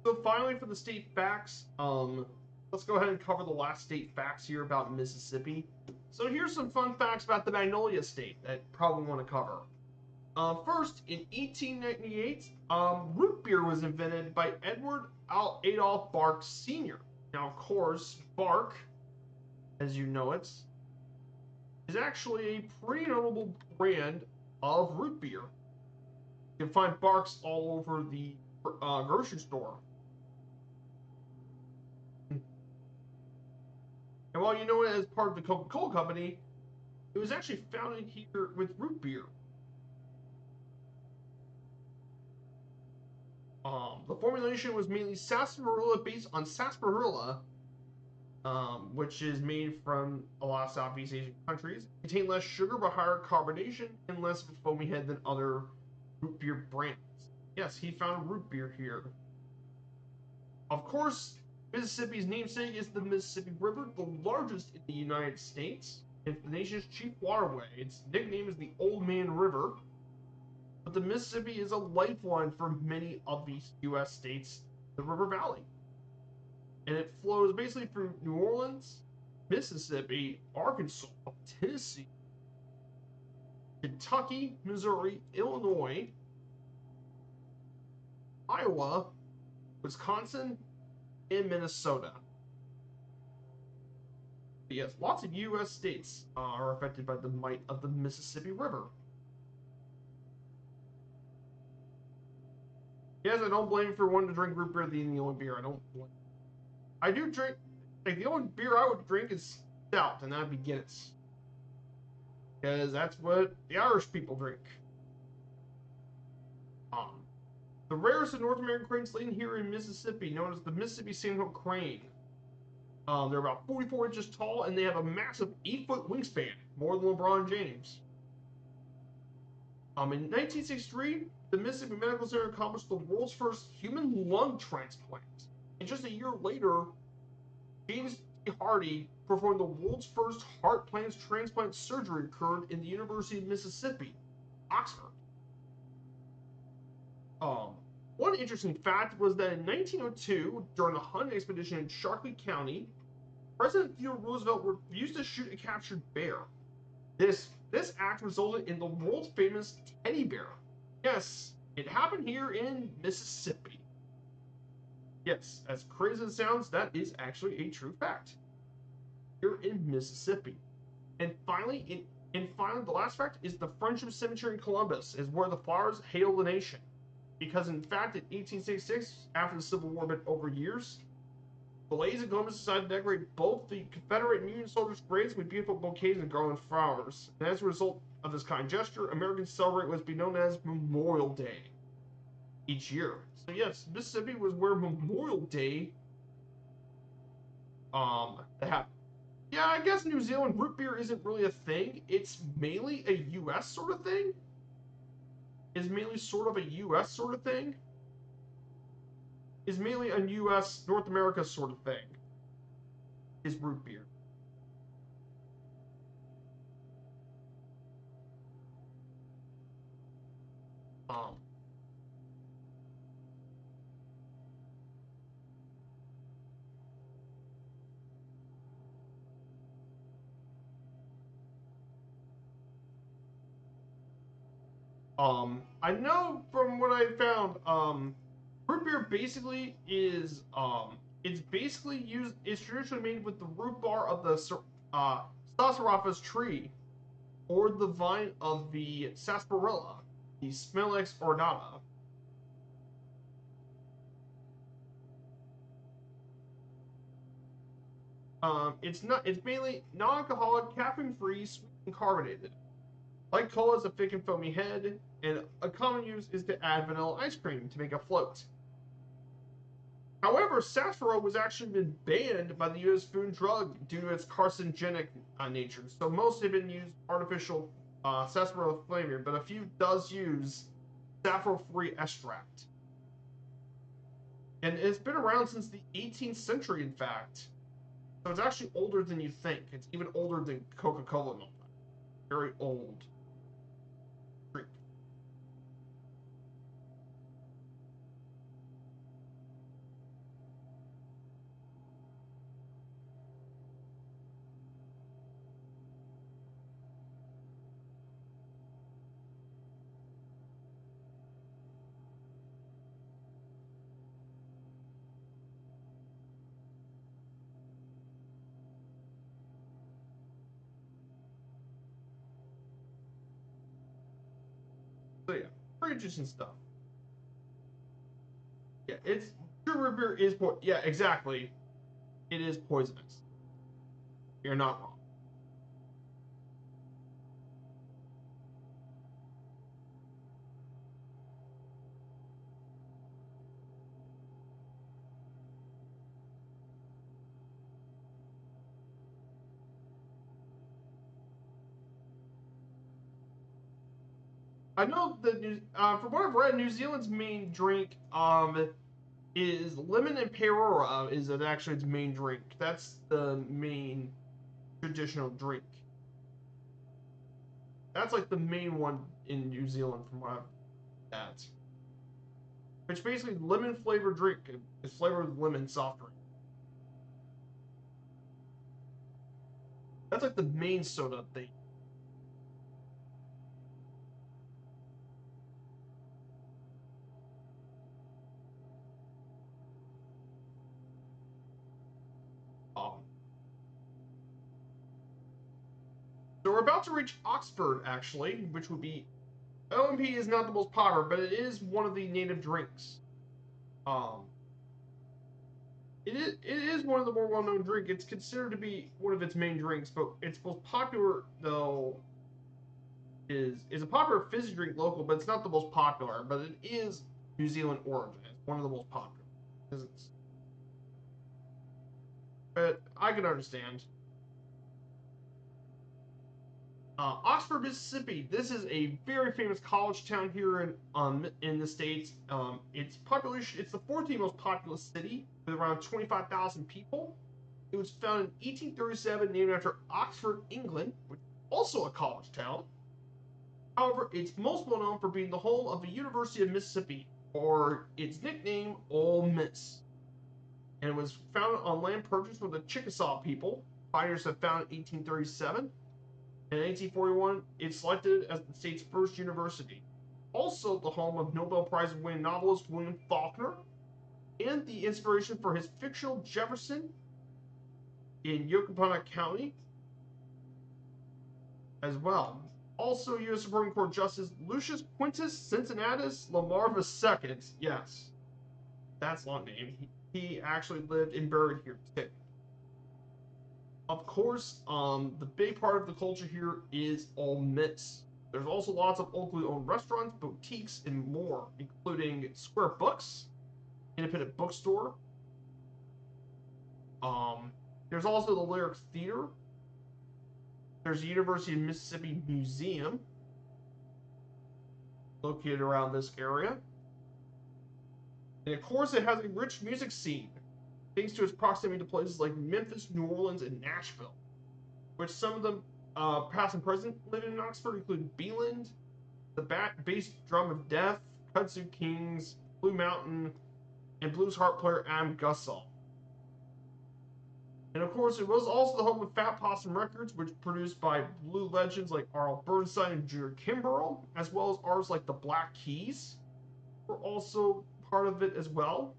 So finally, for the state facts, let's go ahead and cover the last state facts here about Mississippi. So here's some fun facts about the Magnolia State that you probably want to cover. First, in 1898, root beer was invented by Edward Adolph Bark Sr. Now, of course, Bark, as you know it, is actually a pretty notable brand of root beer. You can find Barks all over the grocery store. And while you know it as part of the Coca-Cola company, it was actually founded here with root beer. The formulation was mainly sarsaparilla based on sarsaparilla, which is made from a lot of Southeast Asian countries. It contained less sugar but higher carbonation and less of a foamy head than other root beer brands. Yes, he found root beer here. Of course, Mississippi's namesake is the Mississippi River, the largest in the United States. It's the nation's chief waterway. Its nickname is the Old Man River. But the Mississippi is a lifeline for many of the U.S. states, the River Valley. And it flows basically through New Orleans, Mississippi, Arkansas, Tennessee, Kentucky, Missouri, Illinois, Iowa, Wisconsin, and Minnesota. But yes, lots of U.S. states are affected by the might of the Mississippi River. Yes, I don't blame you for wanting to drink root beer than the only beer. I don't blame. I do drink, like, the only beer I would drink is stout, and that'd be Guinness. Because that's what the Irish people drink. The rarest of North American cranes laid here in Mississippi, known as the Mississippi Sandhill crane. They're about 44 inches tall, and they have a massive 8-foot wingspan, more than LeBron James. In 1963, the Mississippi Medical Center accomplished the world's first human lung transplant. And just a year later, James T. Hardy performed the world's first heart transplant surgery occurred in the University of Mississippi, Oxford. One interesting fact was that in 1902, during the Hunt expedition in Sharkey County, President Theodore Roosevelt refused to shoot a captured bear. This act resulted in the world famous teddy bear. Yes, it happened here in Mississippi. Yes, as crazy as it sounds, that is actually a true fact. Here in Mississippi. And finally, the last fact is the Friendship Cemetery in Columbus is where the flowers hail the nation. Because in fact, in 1866, after the Civil War had been over years, the ladies of Columbus decided to decorate both the Confederate and Union soldiers' graves with beautiful bouquets and garland flowers. And as a result of this kind gesture, Americans celebrate what has been known as Memorial Day each year. So yes, Mississippi was where Memorial Day happened. Yeah, I guess New Zealand root beer isn't really a thing. It's mainly a U.S. sort of thing. Is mainly sort of a U.S. sort of thing. Is mainly a U.S. North America sort of thing. Is root beer. I know from what I found, root beer basically is, it's basically used, it's traditionally made with the root bar of the Sarsaparilla tree, or the vine of the sarsaparilla, the Smilex ornata. It's mainly non-alcoholic, caffeine-free, sweet and carbonated. Like cola has a thick and foamy head, and a common use is to add vanilla ice cream to make a float. However, sarsaparilla was actually been banned by the U.S. Food and Drug due to its carcinogenic nature. So most have been used artificial sarsaparilla flavor, but a few does use saffron-free extract. And it's been around since the 18th century, in fact. So it's actually older than you think. It's even older than Coca-Cola. Very old. So yeah, pretty interesting stuff. Yeah, it's true root beer is yeah, exactly. It is poisonous. You're not wrong. I know that from what I've read, New Zealand's main drink is lemon and perora is actually its main drink. That's the main traditional drink. That's like the main one in New Zealand from what I've had. Which basically lemon flavored drink. It's flavored with lemon soft drink. That's like the main soda thing. Um, so we're about to reach Oxford actually, which would be OMP is not the most popular, but it is one of the native drinks. Um, it is one of the more well-known drinks. It's considered to be one of its main drinks, but its most popular though is a popular fizzy drink local, but it's not the most popular. But it is New Zealand origin. It's one of the most popular. But I can understand. Oxford, Mississippi. This is a very famous college town here in the states. Its population, it's the 14th most populous city with around 25,000 people. It was founded in 1837, named after Oxford, England, which is also a college town. However, it's most well known for being the home of the University of Mississippi, or its nickname, Ole Miss. And it was founded on land purchased from the Chickasaw people. Pioneers have founded in 1837. In 1841, it's selected as the state's first university. Also, the home of Nobel Prize winning novelist William Faulkner, and the inspiration for his fictional Jefferson in Yucatan County as well. Also, U.S. Supreme Court Justice Lucius Quintus Cincinnatus Lamar II. Yes, that's a long name. He actually lived and buried here too. Of course, the big part of the culture here is Ole Miss. There's also lots of locally owned restaurants, boutiques, and more, including Square Books, independent bookstore. There's also the Lyric Theater. There's the University of Mississippi Museum, located around this area. And of course, it has a rich music scene, thanks to its proximity to places like Memphis, New Orleans, and Nashville, which some of them, past and present, living in Oxford include Beeland, the bass drum of death, Kudzu Kings, Blue Mountain, and blues harp player Am Gussall. And of course, it was also the home of Fat Possum Records, which produced by blue legends like Arnold Burnside and Junior Kimbrough, as well as artists like the Black Keys were also part of it as well.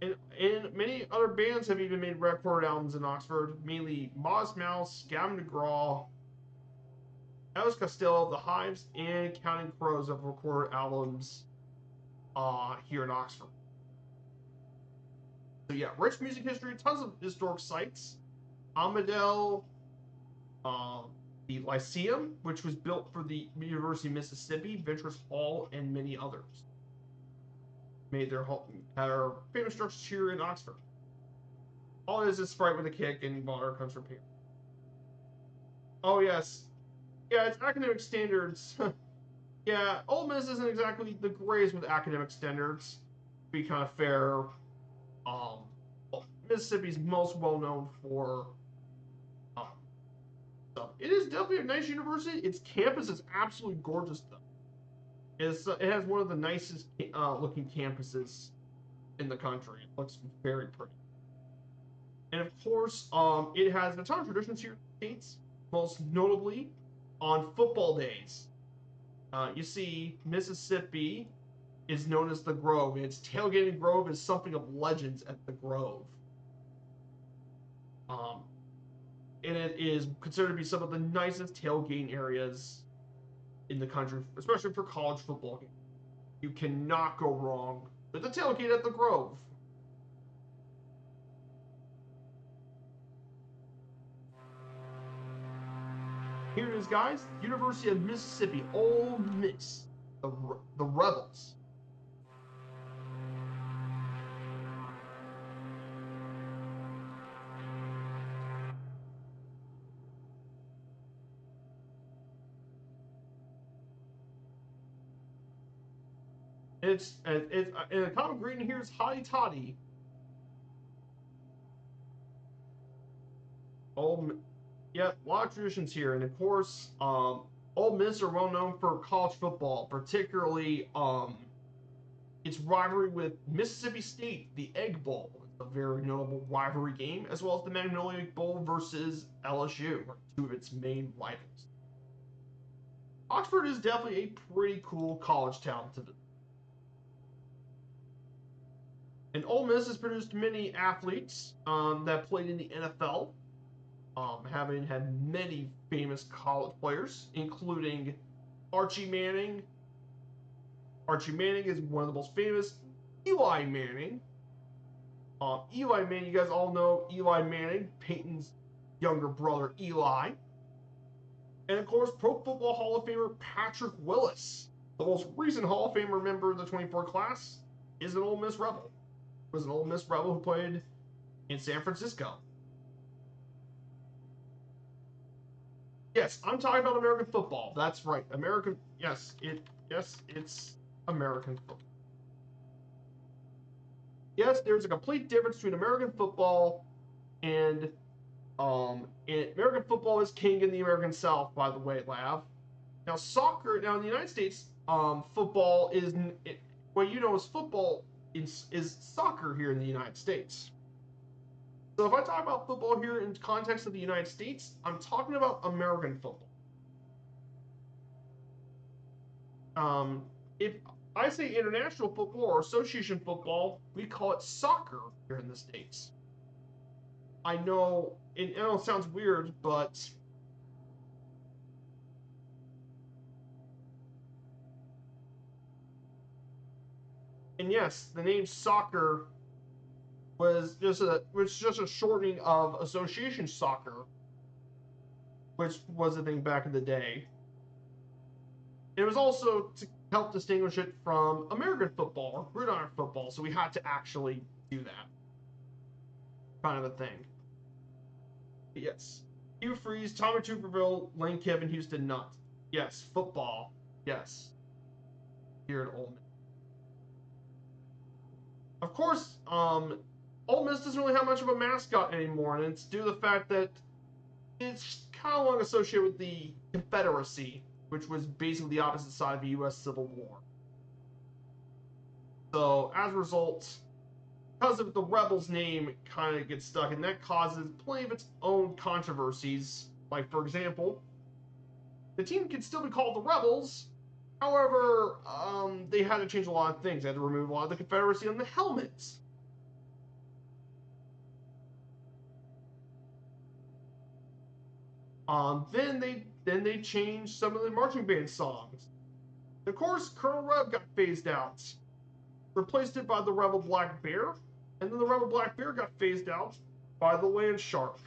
And many other bands have even made recorded albums in Oxford, mainly Moz Mouse, Gavin DeGraw, Elvis Costello, The Hives, and Counting Crows have recorded albums here in Oxford. So yeah, rich music history, tons of historic sites. Armadale, um, the Lyceum, which was built for the University of Mississippi, Ventures Hall, and many others made their famous structures here in Oxford. All it is Sprite with a kick, and water comes from here. Oh yes, yeah, it's academic standards. Yeah, Ole Miss isn't exactly the greatest with academic standards. To be kind of fair, um, Mississippi's most well known for um, stuff. It is definitely a nice university. Its campus is absolutely gorgeous, though. It has one of the nicest looking campuses in the country. It looks very pretty. And of course, it has a ton of traditions here in the States, most notably on football days. You see, Mississippi is known as the Grove. Its tailgating Grove is something of legends at the Grove. Um, and it is considered to be some of the nicest tailgating areas in the country, especially for college football games. You cannot go wrong with the tailgate at the Grove. Here it is, guys. University of Mississippi, Ole Miss, the Rebels. It's and a common greeting here is hotty toddy. Yeah, a lot of traditions here, and of course, Ole Miss are well known for college football, particularly its rivalry with Mississippi State, the Egg Bowl. It's a very notable rivalry game, as well as the Magnolia Bowl versus LSU, two of its main rivals. Oxford is definitely a pretty cool college town to visit. And Ole Miss has produced many athletes that played in the NFL, having had many famous college players, including Archie Manning. Archie Manning is one of the most famous. Eli Manning. Eli Manning, you guys all know Eli Manning, Peyton's younger brother Eli. And of course, Pro Football Hall of Famer Patrick Willis. The most recent Hall of Famer member of the 24 class is an Ole Miss Rebel. Was an Ole Miss Rebel who played in San Francisco. Yes, I'm talking about American football. That's right. Yes, it's American football. Yes, there's a complete difference between American football and American football is king in the American South, by the way, Lav. Now in the United States, football is what you know as football is soccer here in the United States. So if I talk about football here in context of the United States, I'm talking about American football. If I say international football or association football, we call it soccer here in the States. I know it sounds weird, but and yes, the name soccer was just a shortening of association soccer, which was a thing back in the day. It was also to help distinguish it from American football or gridiron football, so we had to actually do that kind of a thing. But yes, Hugh Freeze, Tommy Tuberville, Lane Kiffin, Houston Nutt. Yes, football. Yes, here at Ole Miss. Of course, Ole Miss doesn't really have much of a mascot anymore, and it's due to the fact that it's kind of long associated with the Confederacy, which was basically the opposite side of the U.S. Civil War. So, as a result, because of the Rebels name, it kind of gets stuck, and that causes plenty of its own controversies. Like, for example, the team can still be called the Rebels. However, they had to change a lot of things. They had to remove a lot of the Confederacy on the helmets. Then they changed some of the marching band songs. Of course, Colonel Reb got phased out, replaced it by the Rebel Black Bear, and then the Rebel Black Bear got phased out by the Land Shark.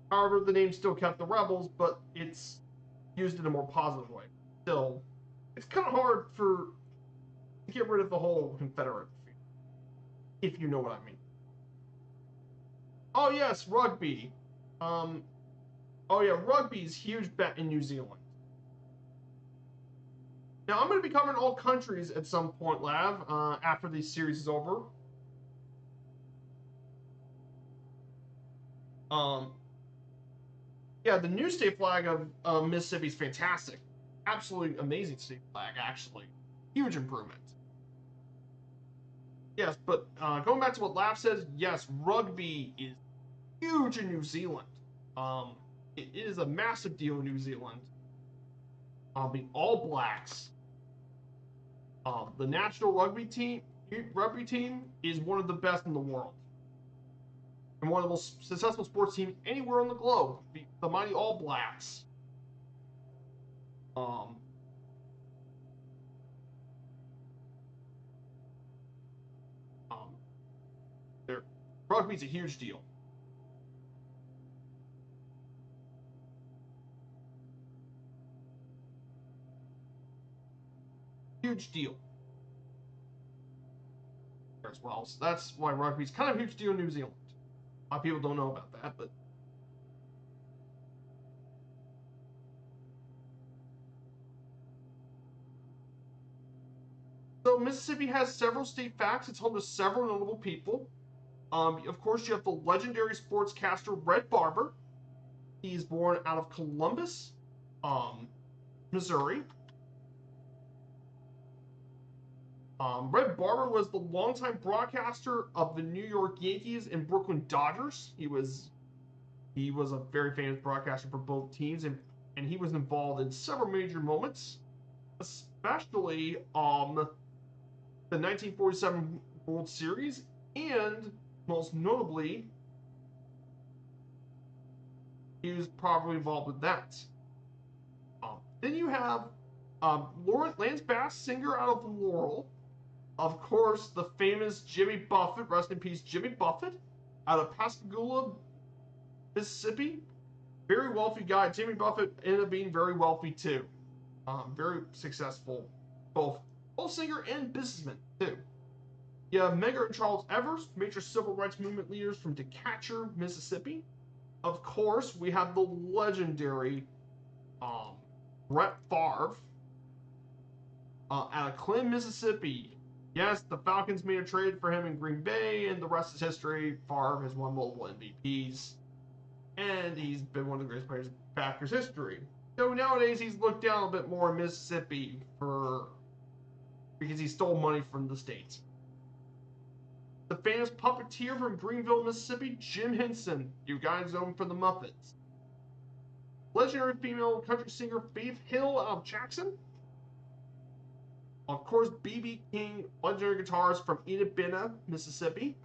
However, the name still kept the Rebels, but it's used in a more positive way. Still, it's kind of hard to get rid of the whole Confederate, if you know what I mean. Oh yes, rugby. Oh yeah, rugby's huge bet in New Zealand. Now I'm going to be covering all countries at some point, Lav, after this series is over. Yeah, the new state flag of Mississippi is fantastic. Absolutely amazing state flag, actually. Huge improvement. Yes, but going back to what Lav says, yes, rugby is huge in New Zealand. It is a massive deal in New Zealand. The All Blacks The national rugby team is one of the best in the world and one of the most successful sports teams anywhere on the globe. The mighty All Blacks. Um, um, Rugby's a huge deal. Huge deal as well. So that's why rugby's kind of a huge deal in New Zealand. A lot of people don't know about that, but so Mississippi has several state facts. It's home to several notable people. Of course, you have the legendary sportscaster Red Barber. He's born out of Columbus, Missouri. Red Barber was the longtime broadcaster of the New York Yankees and Brooklyn Dodgers. He was a very famous broadcaster for both teams, and he was involved in several major moments, especially the 1947 World Series, and most notably, he was probably involved with that. Then you have Lance Bass, singer out of Laurel. Of course, the famous Jimmy Buffett, rest in peace, Jimmy Buffett, out of Pascagoula, Mississippi. Very wealthy guy. Jimmy Buffett ended up being very wealthy too. Very successful, both singer and businessman too. You have Medgar and Charles Evers, major civil rights movement leaders from Decatur, Mississippi. Of course, we have the legendary Brett Favre out of Clinton, Mississippi. Yes, the Falcons made a trade for him in Green Bay, and the rest is history. Favre has won multiple MVPs, and he's been one of the greatest players in Packers history. So nowadays he's looked down a bit more in Mississippi because he stole money from the state. The famous puppeteer from Greenville, Mississippi, Jim Henson. You guys know him from the Muppets. Legendary female country singer Faith Hill out of Jackson. Of course, B.B. King, legendary guitarist from Enid Bena, Mississippi.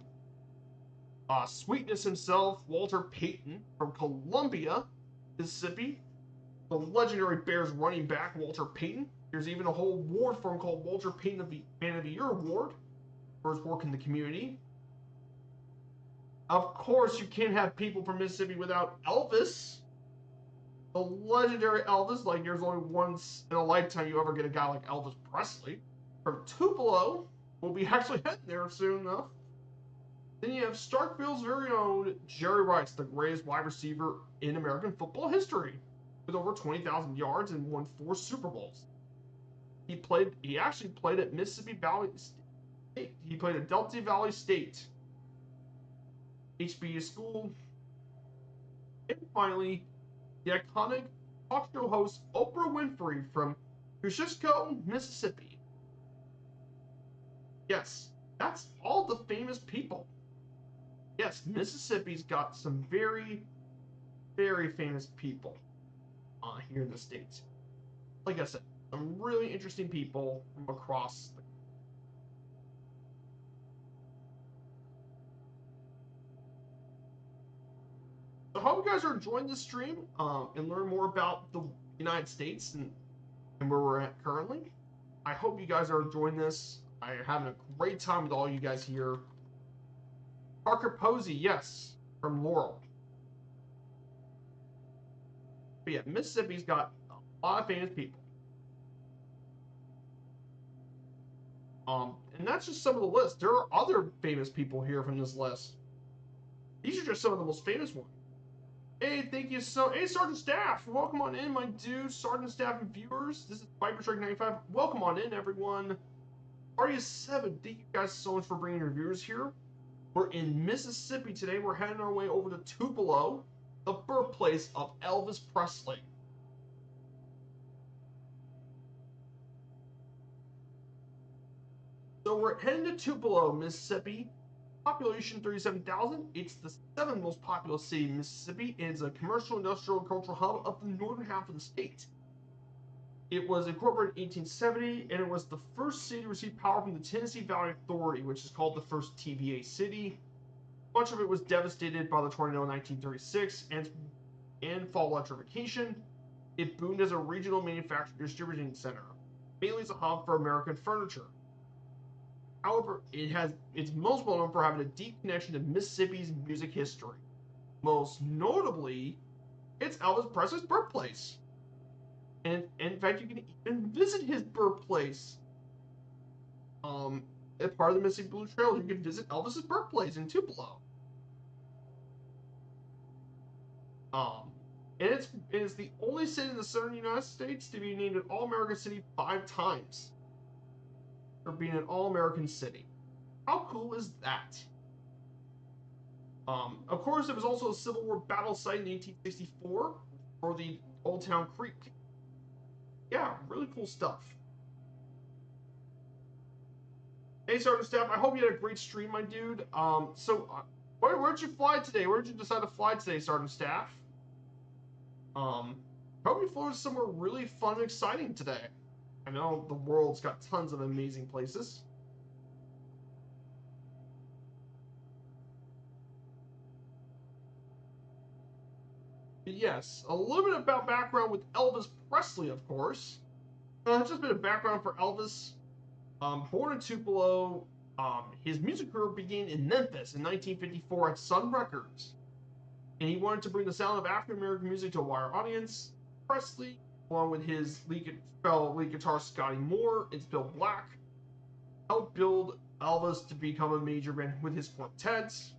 Sweetness himself, Walter Payton from Columbia, Mississippi. The legendary Bears running back, Walter Payton. There's even a whole award for him called Walter Payton Man of the Year Award for his work in the community. Of course, you can't have people from Mississippi without Elvis. The legendary Elvis, like there's only once in a lifetime you ever get a guy like Elvis Presley. From Tupelo, we'll be actually heading there soon enough. Then you have Starkville's very own Jerry Rice, the greatest wide receiver in American football history, with over 20,000 yards and won 4 Super Bowls. He actually played at Mississippi Valley State. He played at Delta Valley State, HBU school. And finally, the iconic talk show host Oprah Winfrey from KHEZ-KHKS, Mississippi. Yes, that's all the famous people. Yes, Mississippi's got some very, very famous people here in the States. Like I said, some really interesting people from across the So I hope you guys are enjoying this stream and learn more about the United States and where we're at currently. I hope you guys are enjoying this. I'm having a great time with all you guys here. Parker Posey, yes, from Laurel. But yeah, Mississippi's got a lot of famous people. And that's just some of the list. There are other famous people here from this list. These are just some of the most famous ones. Hey, thank you so. Hey, Sergeant Staff, welcome on in, my dude. Sergeant Staff and viewers, this is Viper Strike 95. Welcome on in, everyone. Party 7. Thank you guys so much for bringing your viewers here. We're in Mississippi today. We're heading our way over to Tupelo, the birthplace of Elvis Presley. So we're heading to Tupelo, Mississippi. Population 37,000. It's the 7th most populous city in Mississippi, and it's a commercial, industrial, and cultural hub of the northern half of the state. It was incorporated in 1870, and it was the first city to receive power from the Tennessee Valley Authority, which is called the first TVA city. Much of it was devastated by the tornado in 1936 and fall electrification. It boomed as a regional manufacturing distributing center, mainly as a hub for American furniture. However, it's most well known for having a deep connection to Mississippi's music history. Most notably, it's Elvis Presley's birthplace. And in fact, you can even visit his birthplace. As part of the Mississippi Blue Trail, you can visit Elvis's birthplace in Tupelo. Um, and it's the only city in the southern United States to be named an All-American City 5 times for being an All-American City. How cool is that? Of course, it was also a Civil War battle site in 1864 for the Old Town Creek. Yeah, really cool stuff. Hey, Sergeant Staff, I hope you had a great stream, my dude. Where'd you fly today? Where'd you decide to fly today, Sergeant Staff? Hope you flew to somewhere really fun and exciting today. I know the world's got tons of amazing places. But yes, a little bit about background with Elvis Presley, of course. Just a bit of background for Elvis. Born in Tupelo, his music career began in Memphis in 1954 at Sun Records. And he wanted to bring the sound of African American music to a wider audience. Presley, along with his fellow lead guitarist Scotty Moore and Bill Black, helped build Elvis to become a major band with his quartets.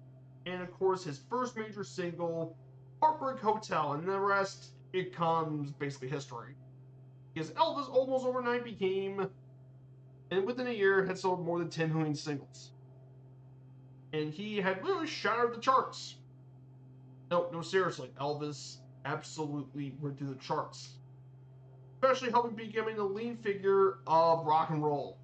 And of course, his first major single, Heartbreak Hotel, and the rest becomes basically history. Because Elvis almost overnight became, and within a year, had sold more than 10 million singles. And he had really shattered the charts. No, seriously, Elvis absolutely went through the charts. Especially helping becoming the lead figure of rock and roll.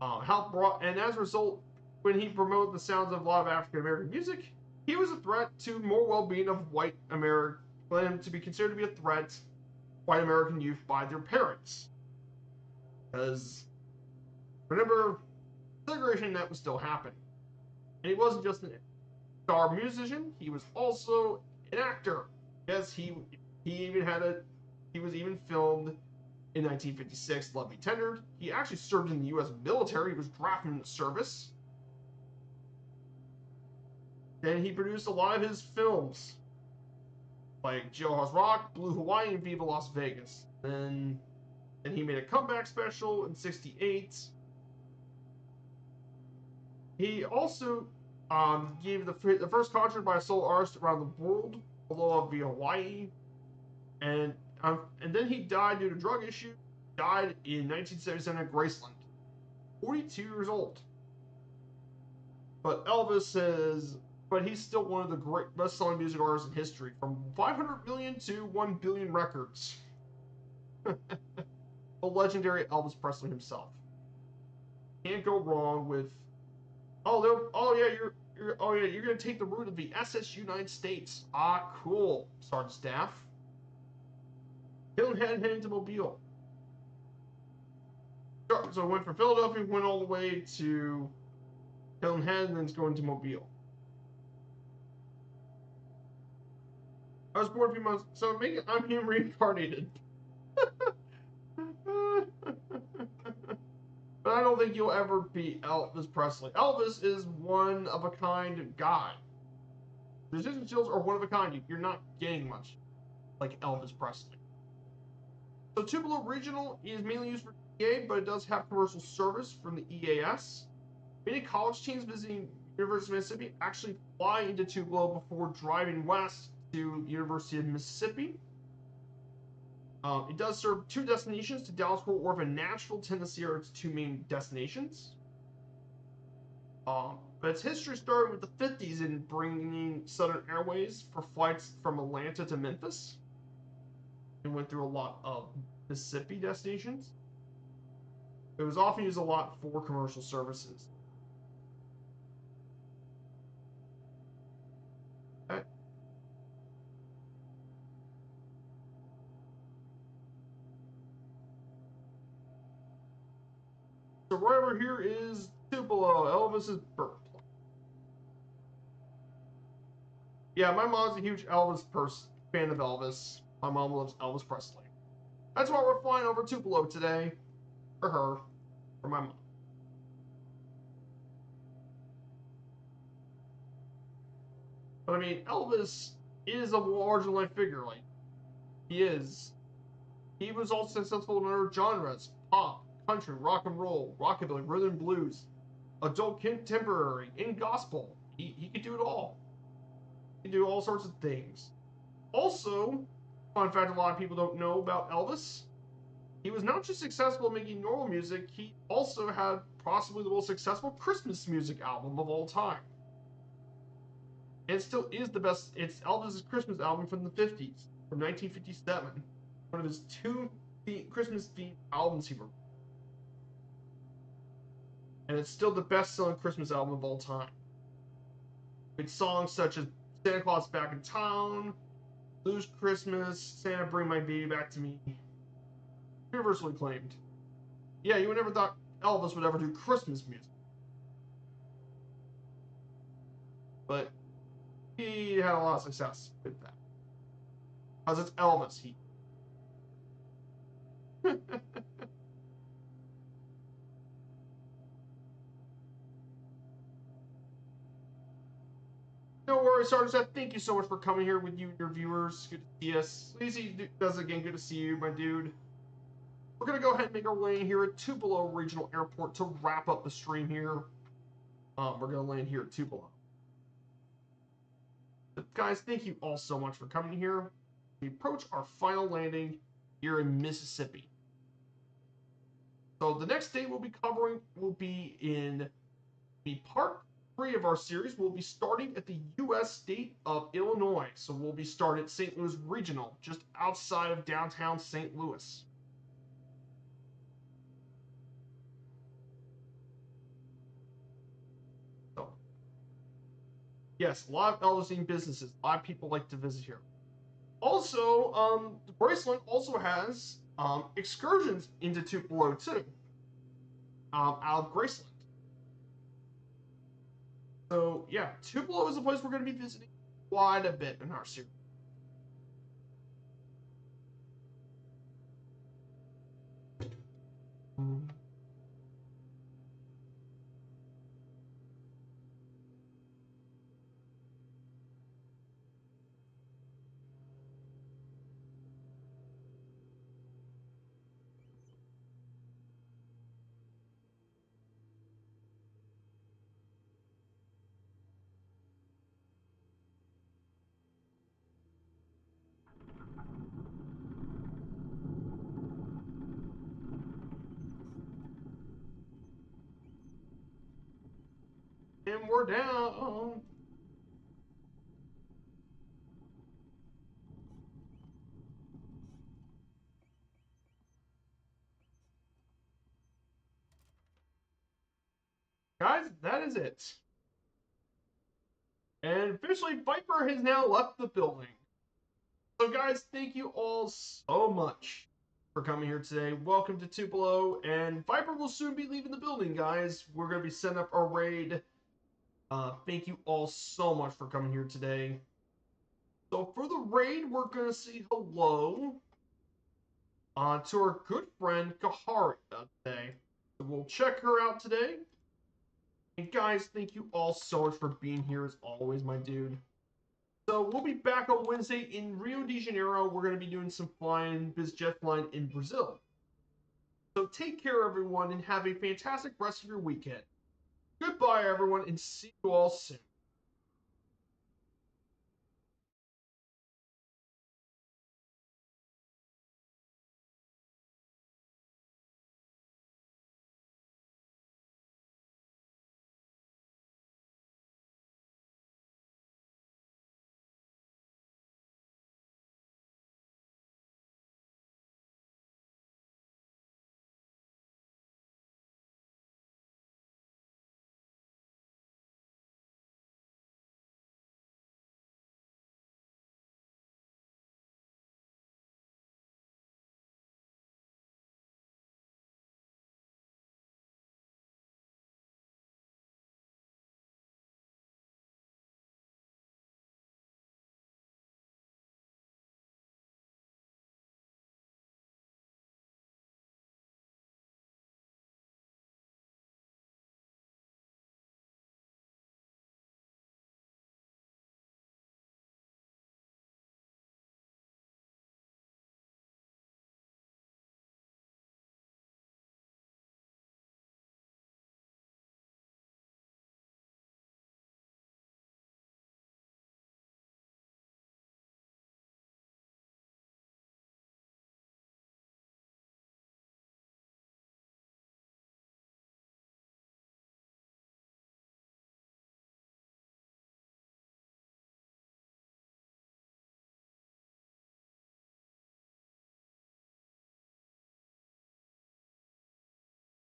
And as a result, when he promoted the sounds of a lot of African American music, he was a threat to more well-being of white American, led him to be considered to be a threat to white American youth by their parents. Because remember, segregation that was still happening. And he wasn't just a star musician, he was also an actor. Yes, he was even filmed in 1956, Love Me Tender. He actually served in the U.S. military. He was drafted into service. Then he produced a lot of his films, like Jailhouse Rock, Blue Hawaii, and Viva Las Vegas. Then he made a comeback special in '68. He also gave the first concert by a solo artist around the world, although via Hawaii. And then he died due to drug issue. Died in 1977 at Graceland, 42 years old. But he's still one of the great best-selling music artists in history, from 500 million to 1 billion records. The legendary Elvis Presley himself. Can't go wrong with. You're gonna take the route of the SS United States. Ah, cool, Sergeant Staff. Hilton Head heading to Mobile. So it went from Philadelphia, went all the way to Hilton Head, and then it's going to Mobile. I was born a few months, so I'm him reincarnated. But I don't think you'll ever be Elvis Presley. Elvis is one of a kind guy. Musician skills are one of a kind. You're not getting much like Elvis Presley. So Tupelo Regional is mainly used for EA, but it does have commercial service from the EAS. Many college teams visiting University of Mississippi actually fly into Tupelo before driving west to University of Mississippi. It does serve 2 destinations to Dallas, Fort Worth, and Nashville, Tennessee are its 2 main destinations. But its history started with the 50s in bringing Southern Airways for flights from Atlanta to Memphis. It went through a lot of Mississippi destinations. It was often used a lot for commercial services. So right over here is Tupelo, Elvis's birthplace. Yeah, my mom's a huge fan of Elvis. My mom loves Elvis Presley. That's why we're flying over Tupelo today. For her. For my mom. But I mean, Elvis is a larger life figure. Like, he is. He was also successful in other genres: pop, country, rock and roll, rockabilly, rhythm and blues, adult contemporary, and gospel. He could do it all. He could do all sorts of things. Also, fun fact a lot of people don't know about Elvis: he was not just successful in making normal music, he also had possibly the most successful Christmas music album of all time. And it still is the best. It's Elvis's Christmas album from the 50s, from 1957. One of his two Christmas themed albums he wrote. And it's still the best selling Christmas album of all time. With songs such as Santa Claus Back in Town, Blues Christmas, Santa Bring My Baby Back to Me. Universally acclaimed. Yeah, you would never thought Elvis would ever do Christmas music. But he had a lot of success with that. Because it's Elvis. No worries, Sergeant. Thank you so much for coming here with you and your viewers. Good to see us. Sleazy does again. Good to see you, my dude. We're going to go ahead and make our way in here at Tupelo Regional Airport to wrap up the stream here. We're going to land here at Tupelo. But guys, thank you all so much for coming here. We approach our final landing here in Mississippi. So the next state we'll be covering will be in the part 3 of our series. We'll be starting at the U.S. state of Illinois. So we'll be starting at St. Louis Regional, just outside of downtown St. Louis. So, yes, a lot of Elvisine businesses. A lot of people like to visit here. Also, Graceland also has excursions into Tupelo too, out of Graceland. So yeah, Tupelo is a place we're going to be visiting quite a bit in our series. And we're down. Guys, that is it. And officially, Viper has now left the building. So guys, thank you all so much for coming here today. Welcome to Tupelo, and Viper will soon be leaving the building, guys. We're going to be setting up our raid. Thank you all so much for coming here today. So for the raid, we're going to say hello to our good friend Kahari today. So we'll check her out today. And guys, thank you all so much for being here as always, my dude. So we'll be back on Wednesday in Rio de Janeiro. We're going to be doing some flying, biz jet flying in Brazil. So take care, everyone, and have a fantastic rest of your weekend. Goodbye, everyone, and see you all soon.